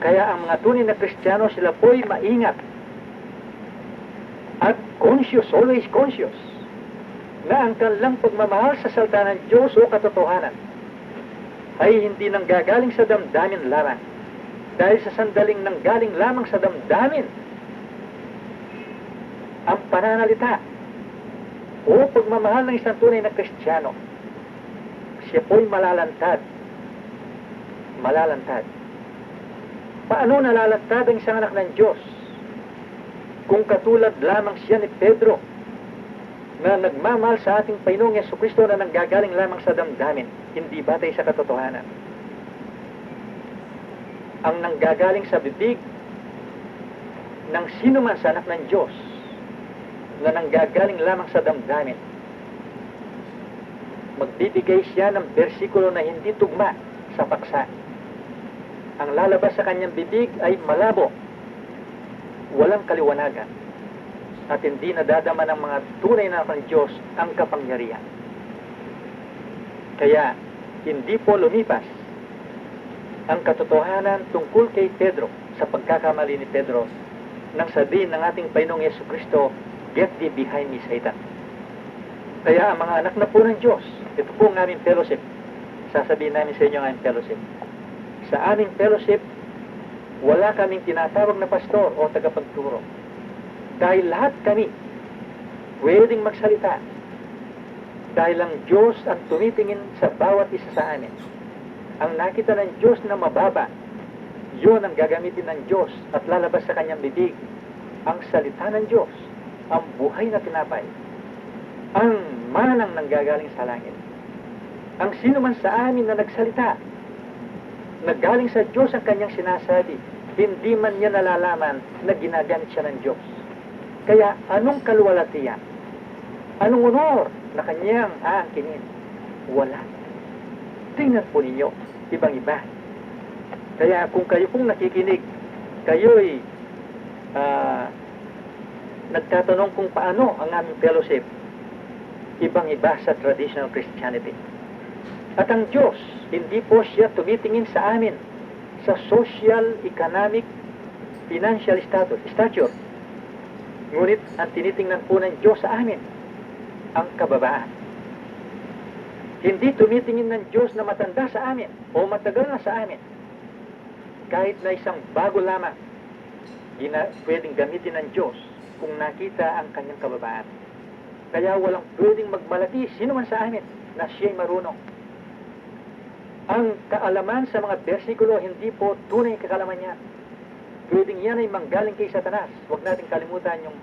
Kaya ang mga tunay na Kristiyano, sila po'y maingat at conscious, always conscious, na ang kanilang pagmamahal sa salita ng Diyos o katotohanan ay hindi nanggagaling sa damdamin lamang. Dahil sa sandaling nanggaling lamang sa damdamin ang pananalita o pagmamahal ng isang tunay na Kristiyano, siya po'y malalantad. Paano nalalantad ang isang anak ng Diyos kung katulad lamang siya ni Pedro na nagmamahal sa ating Panginoong Yesukristo na nanggagaling lamang sa damdamin, hindi batay sa katotohanan? Ang nanggagaling sa bibig ng sino man sa anak ng Diyos na nanggagaling lamang sa damdamin, magbibigay siya ng bersikulo na hindi tugma sa paksa. Ang lalabas sa kanyang bibig ay malabo, walang kaliwanagan, at hindi nadadama ng mga tunay na ng Diyos ang kapangyarihan. Kaya, hindi po lumipas ang katotohanan tungkol kay Pedro sa pagkakamali ni Pedro nang sabihin ng ating Panginoong Yesukristo, "Get thee behind me, Satan." Kaya ang mga anak na po ng Diyos, ito po ang aming fellowship. Sasabihin namin sa inyo ang aming fellowship. Sa aming fellowship, wala kaming tinatawag na pastor o tagapagturo. Dahil lahat kami pwedeng magsalita. Dahil ang Diyos ang tumitingin sa bawat isa sa amin. Ang nakita ng Diyos na mababa, yun ang gagamitin ng Diyos at lalabas sa kanyang bibig. Ang salita ng Diyos, ang buhay na tinapay, ang manang nanggagaling sa langit. Ang sino man sa amin na nagsalita, naggaling sa Diyos ang kanyang sinasabi, hindi man niya nalalaman na ginagamit siya ng Diyos. Kaya anong kaluwalhatian? Anong honor na kanyang aangkinin? Wala. Tingnan po ninyo, ibang-iba. Kaya kung kayo pong nakikinig, kayo'y nagtatanong kung paano ang aming fellowship, ibang-iba sa traditional Christianity. At ang Diyos, hindi po siya tumitingin sa amin sa social, economic, financial stature. Ngunit ang tinitingnan po ng Diyos sa amin, ang kababaan. Hindi tumitingin ng Diyos na matanda sa amin o matagal na sa amin. Kahit na isang bago lamang, pwedeng gamitin ng Diyos kung nakita ang kanyang kababaan. Kaya walang pwedeng magmalaki sino man sa amin na siya'y marunong. Ang kaalaman sa mga bersikulo, hindi po tunay kakalaman yan. Pwedeng yan ay manggaling kay Satanas. Huwag natin kalimutan yung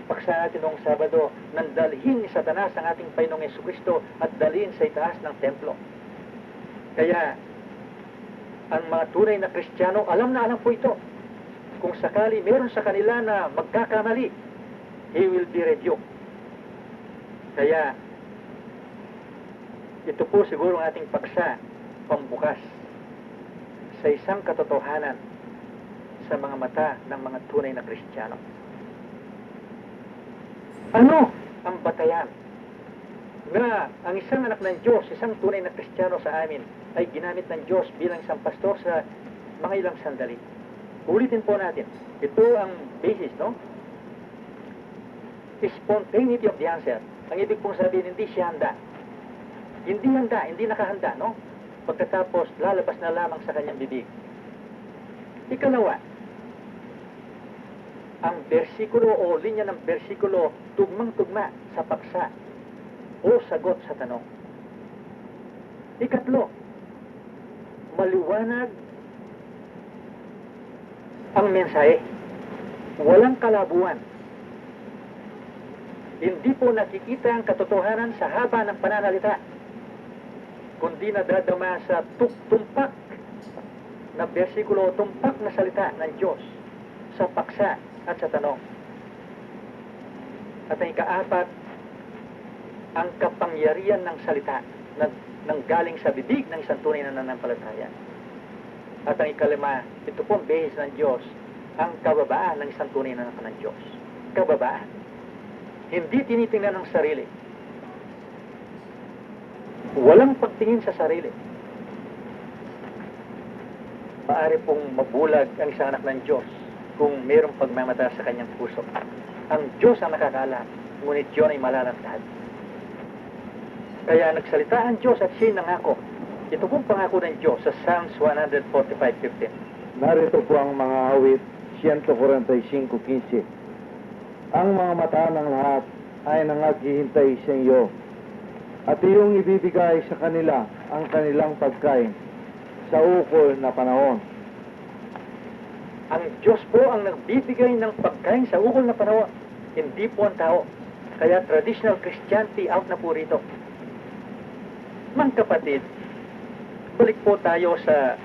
paksa natin noong Sabado, nang dalhin ni Satanas ang ating Panginoong Yesukristo at dalhin sa itaas ng templo. Kaya, ang mga tunay na Kristiyano, alam na alam po ito. Kung sakali meron sa kanila na magkakamali, he will be rebuked. Kaya, ito po siguro ang ating paksa, pambukas sa isang katotohanan sa mga mata ng mga tunay na Kristiyano. Ano ang batayan na ang isang anak ng Diyos, isang tunay na Kristiyano sa amin, ay ginamit ng Diyos bilang isang pastor sa mga ilang sandali? Ulitin po natin. Ito ang basis, no? Spontaneity of the answer. Ang ibig pong sabihin, hindi siya handa. Hindi handa, hindi nakahanda, no? Pagkatapos, lalabas na lamang sa kanyang bibig. Ikalawa, ang bersikulo o linya ng bersikulo tugmang-tugma sa paksa o sagot sa tanong. Ikatlo, maliwanag ang mensahe. Walang kalabuan. Hindi po nakikita ang katotohanan sa haba ng pananalita, kundi nadadama sa tumpak na bersikulo, tumpak na salita ng Diyos sa paksa at sa tanong. At ang ikaapat, ang kapangyarihan ng salita na nanggaling sa bibig ng isang tunay na nananampalataya. At ang ikalima, ito po ang behis ng Diyos, ang kababaan ng isang tunay na ng Diyos. Kababaan. Hindi tinitingnan ang sarili. Walang pagtingin sa sarili. Maaari pong mabulag ang isang anak ng Diyos kung mayroong pagmamata sa kanyang puso. Ang Diyos ang nakakaalam, ngunit yun ay malalantad. Kaya nagsalita ang Diyos at siya'y nangako. Ito pong pangako ng Diyos sa Psalms 145:15. Narito po ang mga awit 145:15. Ang mga mata ng lahat ay nangaghihintay sa iyo, at iyong ibibigay sa kanila ang kanilang pagkain sa ukol na panahon. Ang Diyos po ang nagbibigay ng pagkain sa ukol na panahon, hindi po ang tao. Kaya traditional Christianity out na po rito. Mga kapatid, balik po tayo sa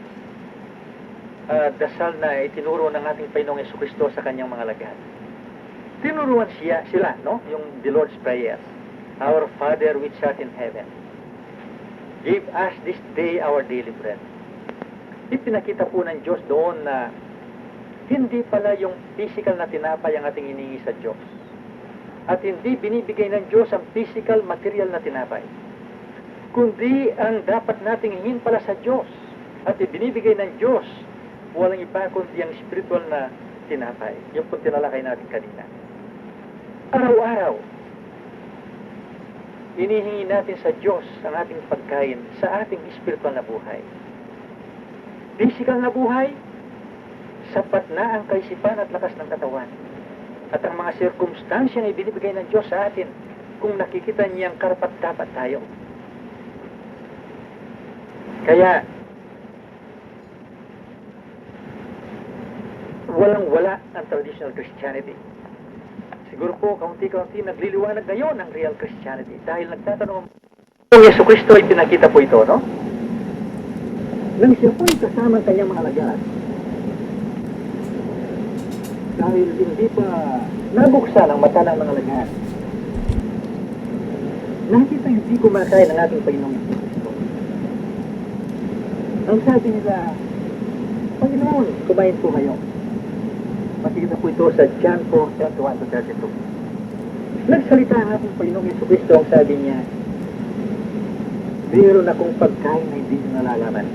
dasal na itinuro ng ating Panginoong Yesukristo sa kanyang mga lagad. Tinuruan sila, no? Yung the Lord's Prayer. Our Father which art in heaven. Give us this day our daily bread. Ipinakita po ng Diyos doon na hindi pala yung physical na tinapay ang ating hiningi sa Diyos. At hindi binibigay ng Diyos ang physical material na tinapay. Kundi ang dapat nating hingin pala sa Diyos at ibinibigay ng Diyos, walang iba kundi ang spiritual na tinapay. Yung po tinalakay natin kanina. Araw-araw, inihingi natin sa Diyos ang ating pagkain sa ating spiritual na buhay. Physical na buhay, sapat na ang kaisipan at lakas ng katawan. At ang mga sirkumstansya na ibinibigay ng Diyos sa atin kung nakikita niyang karapat-dapat tayo. Kaya, walang-wala ang traditional Christianity. Siguro po, kaunti-kaunti nagliliwanag ngayon ang real Christianity dahil nagtatanong kung Yesu Cristo ay pinakita po ito, no? Nang siya po'y kasama ang kanyang mga alagad, dahil hindi pa nabuksan ang mata ng mga alagad, nakita hindi kumakain ang ating Panginoong Yesu Cristo. Ang sabi nila, Panginoon, kumain po kayo. Makikita po ito sa John 4:31-32. Nagsalita ang ating Panginoong Yesu Cristo, ang sabi niya, mayroon akong pagkain na hindi nyo nalalaman.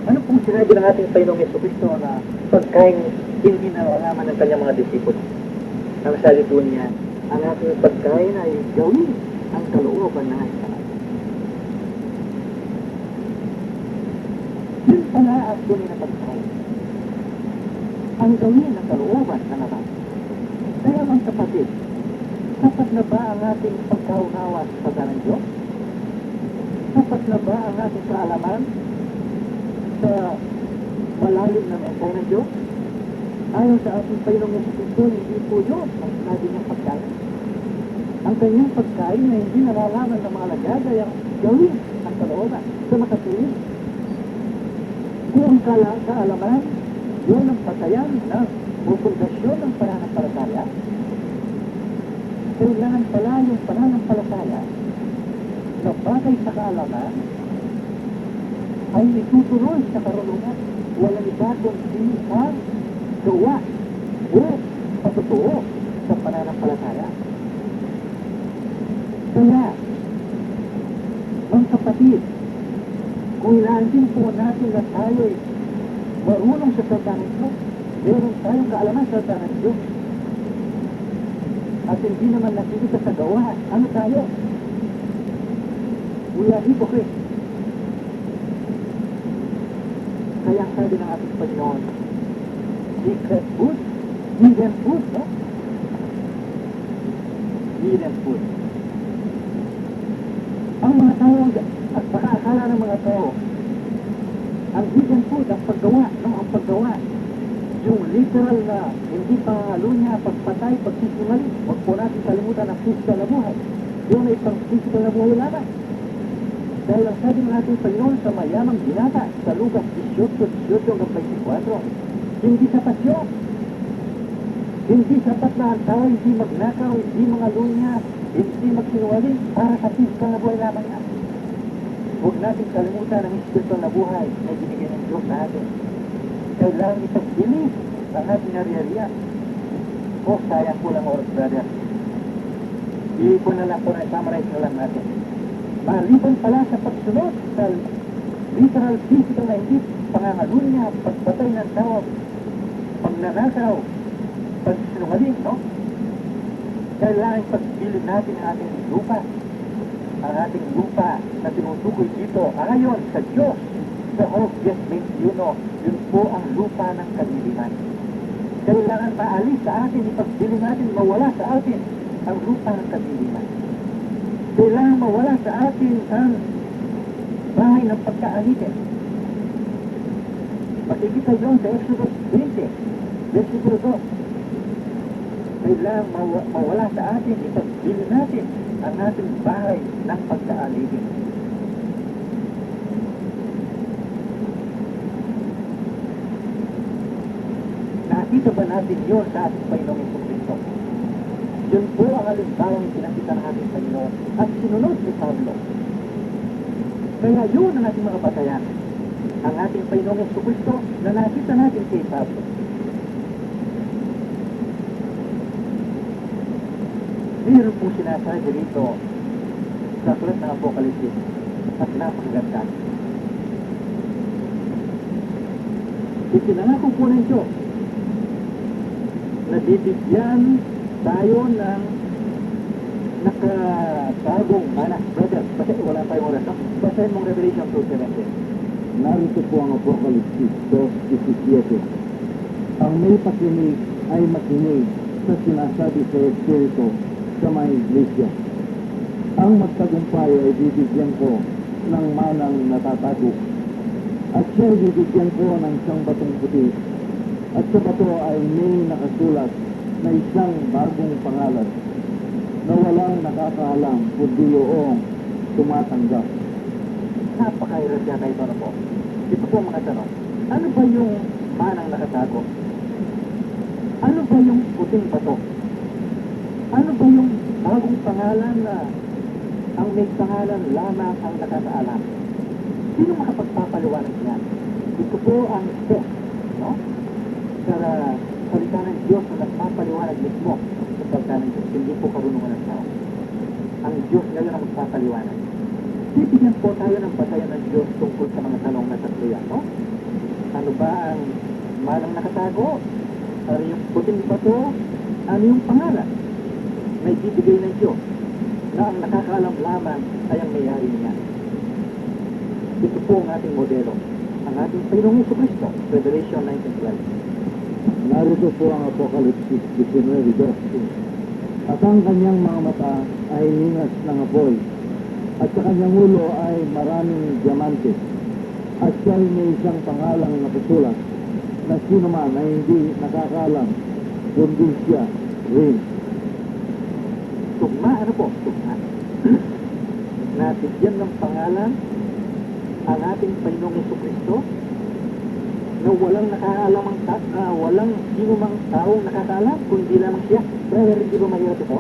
Ano pong sinabi ng ating Panginoong Yesu Cristo na pagkain hindi nalalaman ng kanyang mga disipulo? Ang sabi po niya, ang ating pagkain ay gawin ang kalooban ng ating Ama. Yun pala ang tunay na pagkain. Ang gawin ang kalooban ng Ama. Kaya mga kapatid, sapat na ba ang ating pagkaunawa sa pagkain ng Diyos? Sapat na ba ang ating kaalaman sa malalim na mensahe ng Diyos? Ayon sa ating Panginoong Yesu Cristo, hindi po yun ang sinabi niyang pagkain. Ang kanyang pagkain na hindi nalalaman ng mga alagad ay ang gawin ang kalooban sa makatuwid. Kung ang kaalaman, yun ang patayan ng pundasyon ng pananampalataya. Kailangan pala yung pananampalataya na bagay sa kaalaman ay itutuloy sa karunungan. Walang iba kundi ang gawa o patutuo sa pananampalataya. Kaya, mga kapatid, kung inaansin po natin na tayo'y marunong sa salita ng Diyos, meron tayong kaalaman sa salita ng Diyos, at hindi naman nakikita sa gawa, ano tayo? We are hypocrites. Kaya ang sabi ng ating Panginoon, secret food, hidden food, no? Hidden food. Ang mga tao, at baka akala ng mga tao, ang hidden food, ang paggawa, no? Ang paggawa, yung literal na, hindi pangalo niya, pagpatay, pagsisimali, huwag po natin kalimutan ang physical na buhay. Yun ay pang physical na buhay lamang. Dahil ang sabi ng ating Panginoon sa mayamang binata, sa Lucas 18:24, hindi sapat yun. Hindi sapat na ang tao, hindi magnakaw, hindi mangalunya, hindi magsinungaling para sa physical na buhay lamang yan. Huwag natin kalimutan ang spiritual na buhay na binigay ng Diyos sa atin. Kailangan ipagbilis ang ating nariyaria. O sayang po lang oras, brother. Iipon na lang po na summarize na lang natin. Maliban pala sa pagsunod sa literal physical na hindi pangangalunya, pagpatay ng tao, pagnanakaw, pagsinungaling, no? Kailangan pagbilin natin ang ating lupa. Ang ating lupa na tinutukoy dito ayon sa Diyos. Sa Old Testament, yun po ang lupa ng kadiliman. Kailangan maalis sa atin, ipagbilin natin, mawala sa atin ang lupa ng kadiliman. Kailangan mawala sa atin ang bahay ng pagkaalitin. Makikita yun sa Exodus 20, versikulo 2. Kailangan mawala sa atin, ipagbilin natin ang ating bahay ng pagkaalitin. Nakita ba natin yun sa ating Panginoong Yesu Cristo? Yun po ang halimbawang pinakita ng ating Panginoon at sinunod ni Pablo Kaya yun ang ating mga batayan. Ang ating Panginoong Jesucristo na nakita natin kay Pablo. Meron pong sinasabi dito sa aklat ng Apokalipsis at napakaganda. Ipinangako po ng Diyos na bibigyan tayo ng nakatagong manas. Brother, wala tayong oras. Basahin mong Revelation 2:17. Narito po ang Apokalipsis 2:17. Ang may pakinig ay makinig sa sinasabi sa Espiritu sa mga iglesia. Ang magtagumpay ay bibigyan ko ng manang natatago. At siya ay bibigyan ko ng isang batong puti. At sa bato ay may nakasulat na isang bagong pangalan na walang nakakaalam kundi yung tumatanggap. Napakahirap yata ito na po. Ito po mga tanong. Ano ba yung manang nakatago? Ano ba yung puting bato? Ano ba yung bagong pangalan na ang may pangalan lamang ang nakakaalam? Sino makapagpapaliwanag niyan? Ito po ang text, no? Sa salita ng Diyos na nagpapaliwanag mismo sa salita ng Diyos. Hindi po karunungan ng tao. Ang Diyos ngayon ang magpapaliwanag. Bibigyan po tayo ng batayan ng Diyos tungkol sa mga tanong na tatlo yan, no? Ano ba ang manang nakatago? Ano yung puting bato? Ano yung pangalan? May bibigay ng Diyos na ang nakakaalam lamang ay ang mayari niya. Ito po ang ating modelo. Ang ating Panginoong Jesucristo, Revelation 19:12. Narito po ang Apokalipsis 19:12. At ang kanyang mga mata ay ningas ng apoy, at sa kanyang ulo ay maraming diamante, at siya ay may isang pangalang nakasulat na sino man ay hindi nakakaalam kundi siya rin. Tugma, ano po? Tugma. Nabigyan ng pangalan ang ating Panginoong Jesucristo na walang nakakaalam walang sino mang taong nakakaalam kundi lamang siya. Brother, hindi ba mahirap ito?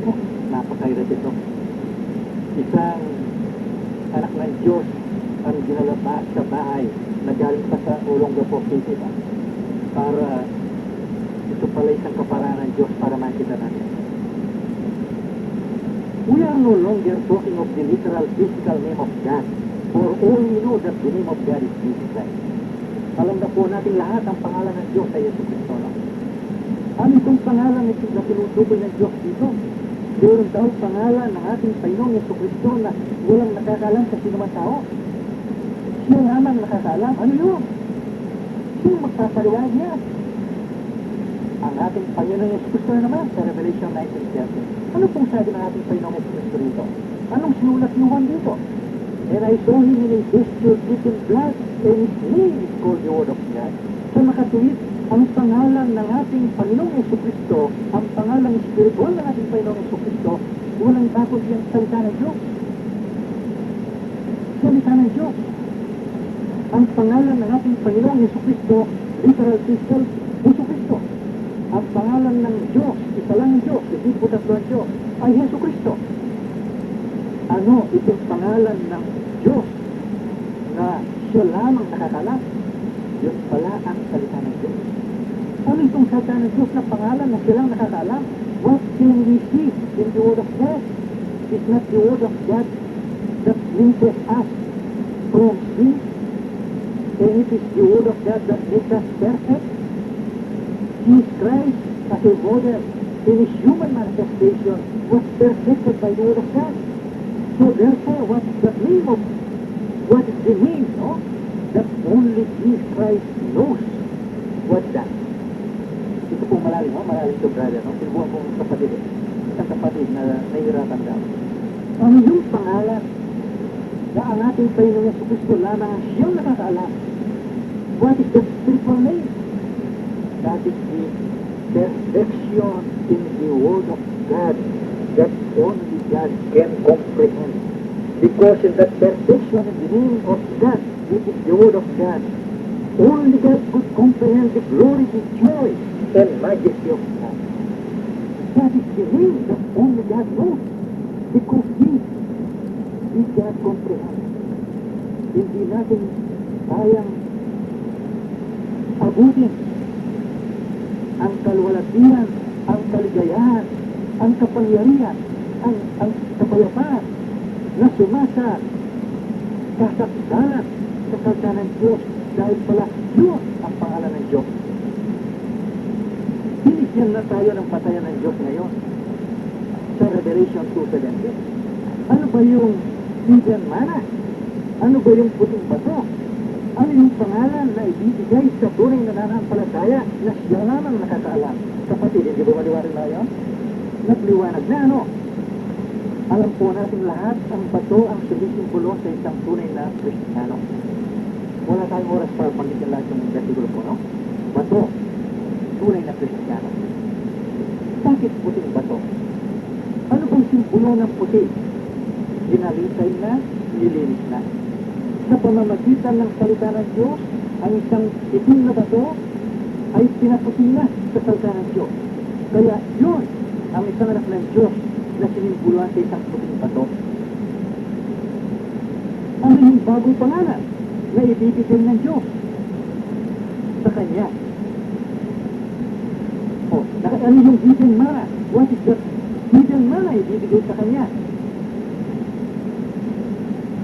Oh, napakahirap ito. Isang anak ng Diyos ang ginalabas sa bahay na galing pa sa Olongapo City para ito pala isang kaparaan ng Diyos para makita natin. We are no longer talking of the literal physical name of God. For all we know that the name of God is Jesus Christ. Alam na po natin lahat ang pangalan ng Diyos ay Yesu Cristo. Ano itong pangalan na tinutukoy ng Diyos dito? Meron daw pangalan ng ating Panginoong Yesu Cristo na walang nakakaalam sa sinumang tao. Siya lamang nakakaalam. Ano yun? Sino magpapaliwanag niya? Ang ating Panginoong Yesu Cristo na naman sa Revelation 19:13. Ano pong sabi ng ating Panginoong Yesu Cristo dito? Anong sinulat ni Juan dito? And I saw him in a vesture dipped in blood, and his name is called the Word of God. Sa makatuwid, ang pangalan ng ating Panginoong Yesu Cristo, ang pangalan spiritual ng ating Panginoong Yesu Cristo, walang takot yung salita ng Diyos. Salita ng Diyos. Ang pangalan ng ating Panginoong Yesu Cristo, literal physical, Yesu Cristo. Ang pangalan ng Diyos, isa lang ang Diyos, hindi po tatlo ang Diyos, ay Yesu Cristo. Ano itong pangalan ng Diyos na siya lamang nakakalam? Yun pala ang salita ng Diyos. Ano itong salita ng Diyos na pangalan na siya lang nakakalam? What can we see in the Word of God? It's not the Word of God that cleanses us from sin, and it is the Word of God that makes us perfect. Jesus Christ as a model in his human manifestation was perfected by the Word of God. So therefore, what is the name, no? That only Jesus Christ knows what that. Ito po malalim, no? Malalim to brother, no? Sinubuhan kong kapatid, isang kapatid na nahihirapan daw. Ano yung pangalan na ang ating Panginoong Jesucristo lamang siyang nakakaalam? What is the spiritual name? That is the perfection in the Word of God that only God can comprehend. Because in that perfection in the name of God, which is the Word of God, only God could comprehend the glory, the joy, and majesty of God. That is the name that only God knows. Because He we cannot comprehend. Hindi natin kayang abutin ang kalwalatian, ang kaligayahan, ang kapangyarihan, ang kapayapaan na sumasa kasakdalan sa salita ng Diyos dahil pala yun ang pangalan ng Diyos. Binigyan na tayo ng patayan ng Diyos ngayon sa Revelation 2:17. Ano ba yung hidden manna? Ano ba yung puting bato? Ano yung pangalan na ibibigay sa tunay na nananampalataya na siya lamang nakakaalam? Kapatid, hindi ba maliwanag na yun? Nagliwanag na ano? Alam po natin lahat, ang bato ang sumisimbolo sa isang tunay na Kristiyano. Wala tayong oras para panggitin lahat yung versikulo po, no? Bato, tunay na Kristiyano. Bakit puting bato? Ano bang simbolo ng puti? Ginalisay na, nilinis na. Sa pamamagitan ng salita ng Diyos, ang isang itim na bato ay pinaputi na sa salita ng Diyos. Kaya yun ang isang anak ng Diyos na sinimbuluhan sa isang puting bato. Ano yung bagong pangalan na ibibigay ng Diyos sa Kanya? Ano yung hidden manna? What is that hidden manna ibibigay sa Kanya?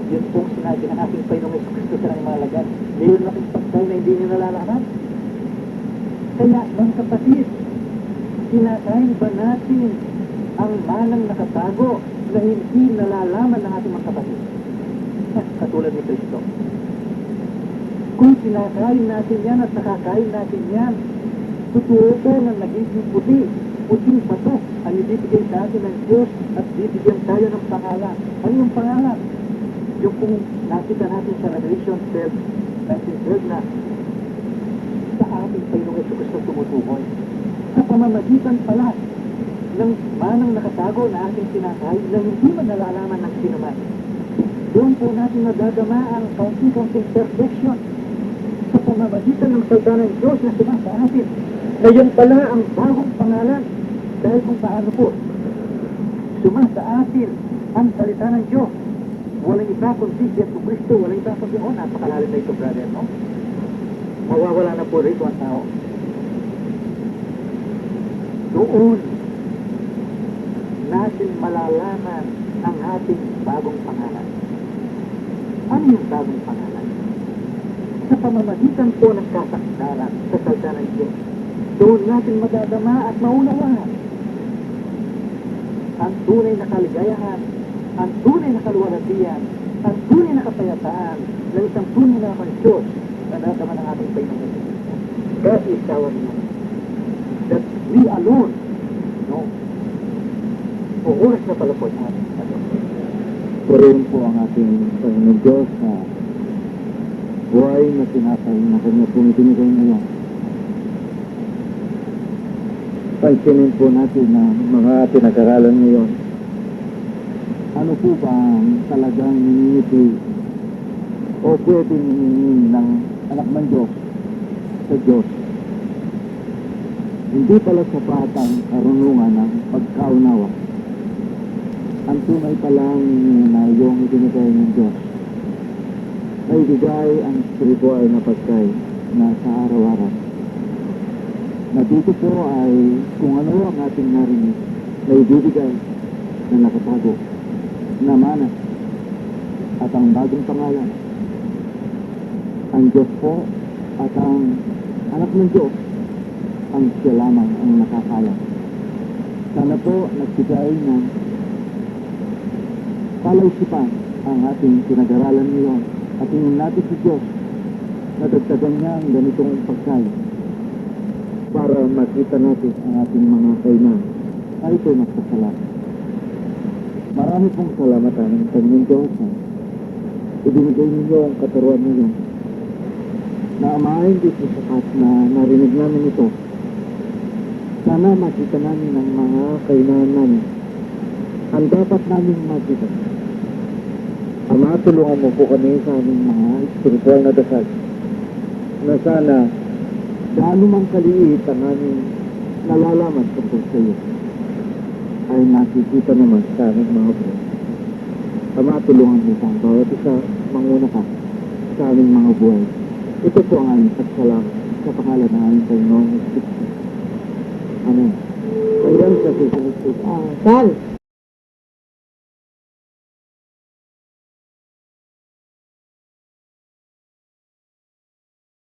Yun pong sinabi ng ating Panginoong Jesucristo sa kanyang mga alagad. Mayroon na kong pagkain na hindi niyo nalalaman. Kaya, mga kapatid, kinakain ba natin ang manang nakatago na hindi nalalaman ng ating mga kapatid? Katulad ni Kristo. Kung kinakain natin yan at nakakain natin yan, totoo po na nagiging puting bato ang ibibigay sa atin ng Diyos at bibigyan tayo ng pangalan. Ano yung pangalan? Yung kung nakita natin sa Revelation 12 na sa ating Panginoong Jesucristo tumutukoy. Sa pamamagitan pala ng manang nakatago na ating kinakain na hindi man nalalaman ng sinuman. Doon po natin nadadama ang kaunting-kaunting perfection sa pamamagitan ng salita ng Diyos na sumasa atin. Na yun pala ang bagong pangalan dahil kung paano po sumasa atin ang salita ng Diyos. Walang iba kundi Jesucristo, walang iba kundi, napakalalim na ito, brother, no? Mawawala na po rito ang tao. Doon natin malalaman ang ating bagong pangalan. Ano yung bagong pangalan? Sa pamamagitan po ng kasakdalan sa salita ng Diyos, doon natin madadama at maunawaan ang tunay na kaligayahan, ang tunay na kaluwalhatian, ang tunay na kapayapaan ng isang tunay na Diyos na nadama ng ating Panginoon. That is our name. That we alone, no? O oras na pala po natin. Purihin po ang ating Panginoon Diyos na buhay na tinatay na kanya pumitinigay ngayon. Pansinin po natin na mga pinag-aralan ngayon. Ano po ba ang talagang niningiti o pwedeng hiningin ng anak ng Diyos sa Diyos? Hindi pala sapat ang karunungan ng pagkaunawa. Ang tunay palang na yung ibinigay ng Diyos ay ibigay ang spiritual na pagkain na sa araw-araw. Na dito po ay kung ano ang ating narinig na ibibigay na nakatago na mana at ang bagong pangalan. Ang Diyos po at ang anak ng Diyos ang siya lamang ang nakakaya. Sana po nagbigay ng palaisipan ang ating pinag-aralan ngayon at tingin natin sa Diyos na dagdagan niya ang ganitong pagkain para makita natin ang ating mga kainan. Ay ito'y magpasalamat. Marami pong salamatan ng Panginoon Diyos na ibinigay ninyo ang kataruan ninyo na amahin dito sapat na narinig namin ito. Sana makita namin ang mga kainan namin. Ang dapat namin makita. Ama, tulungan mo po kami sa aming mga spiritual na dasal na sana gaano mang kaliit ang aming nalalaman tungkol sa iyo ay nakikita naman sa aming mga buhay. Ama, tulungan mo sa bawat isa, manguna ka sa aming mga buhay. Ito po ang aming pagsalang sa pangalan ng aming Panginoong Kristo. Amen. Hanggang sa susunod po. Sal,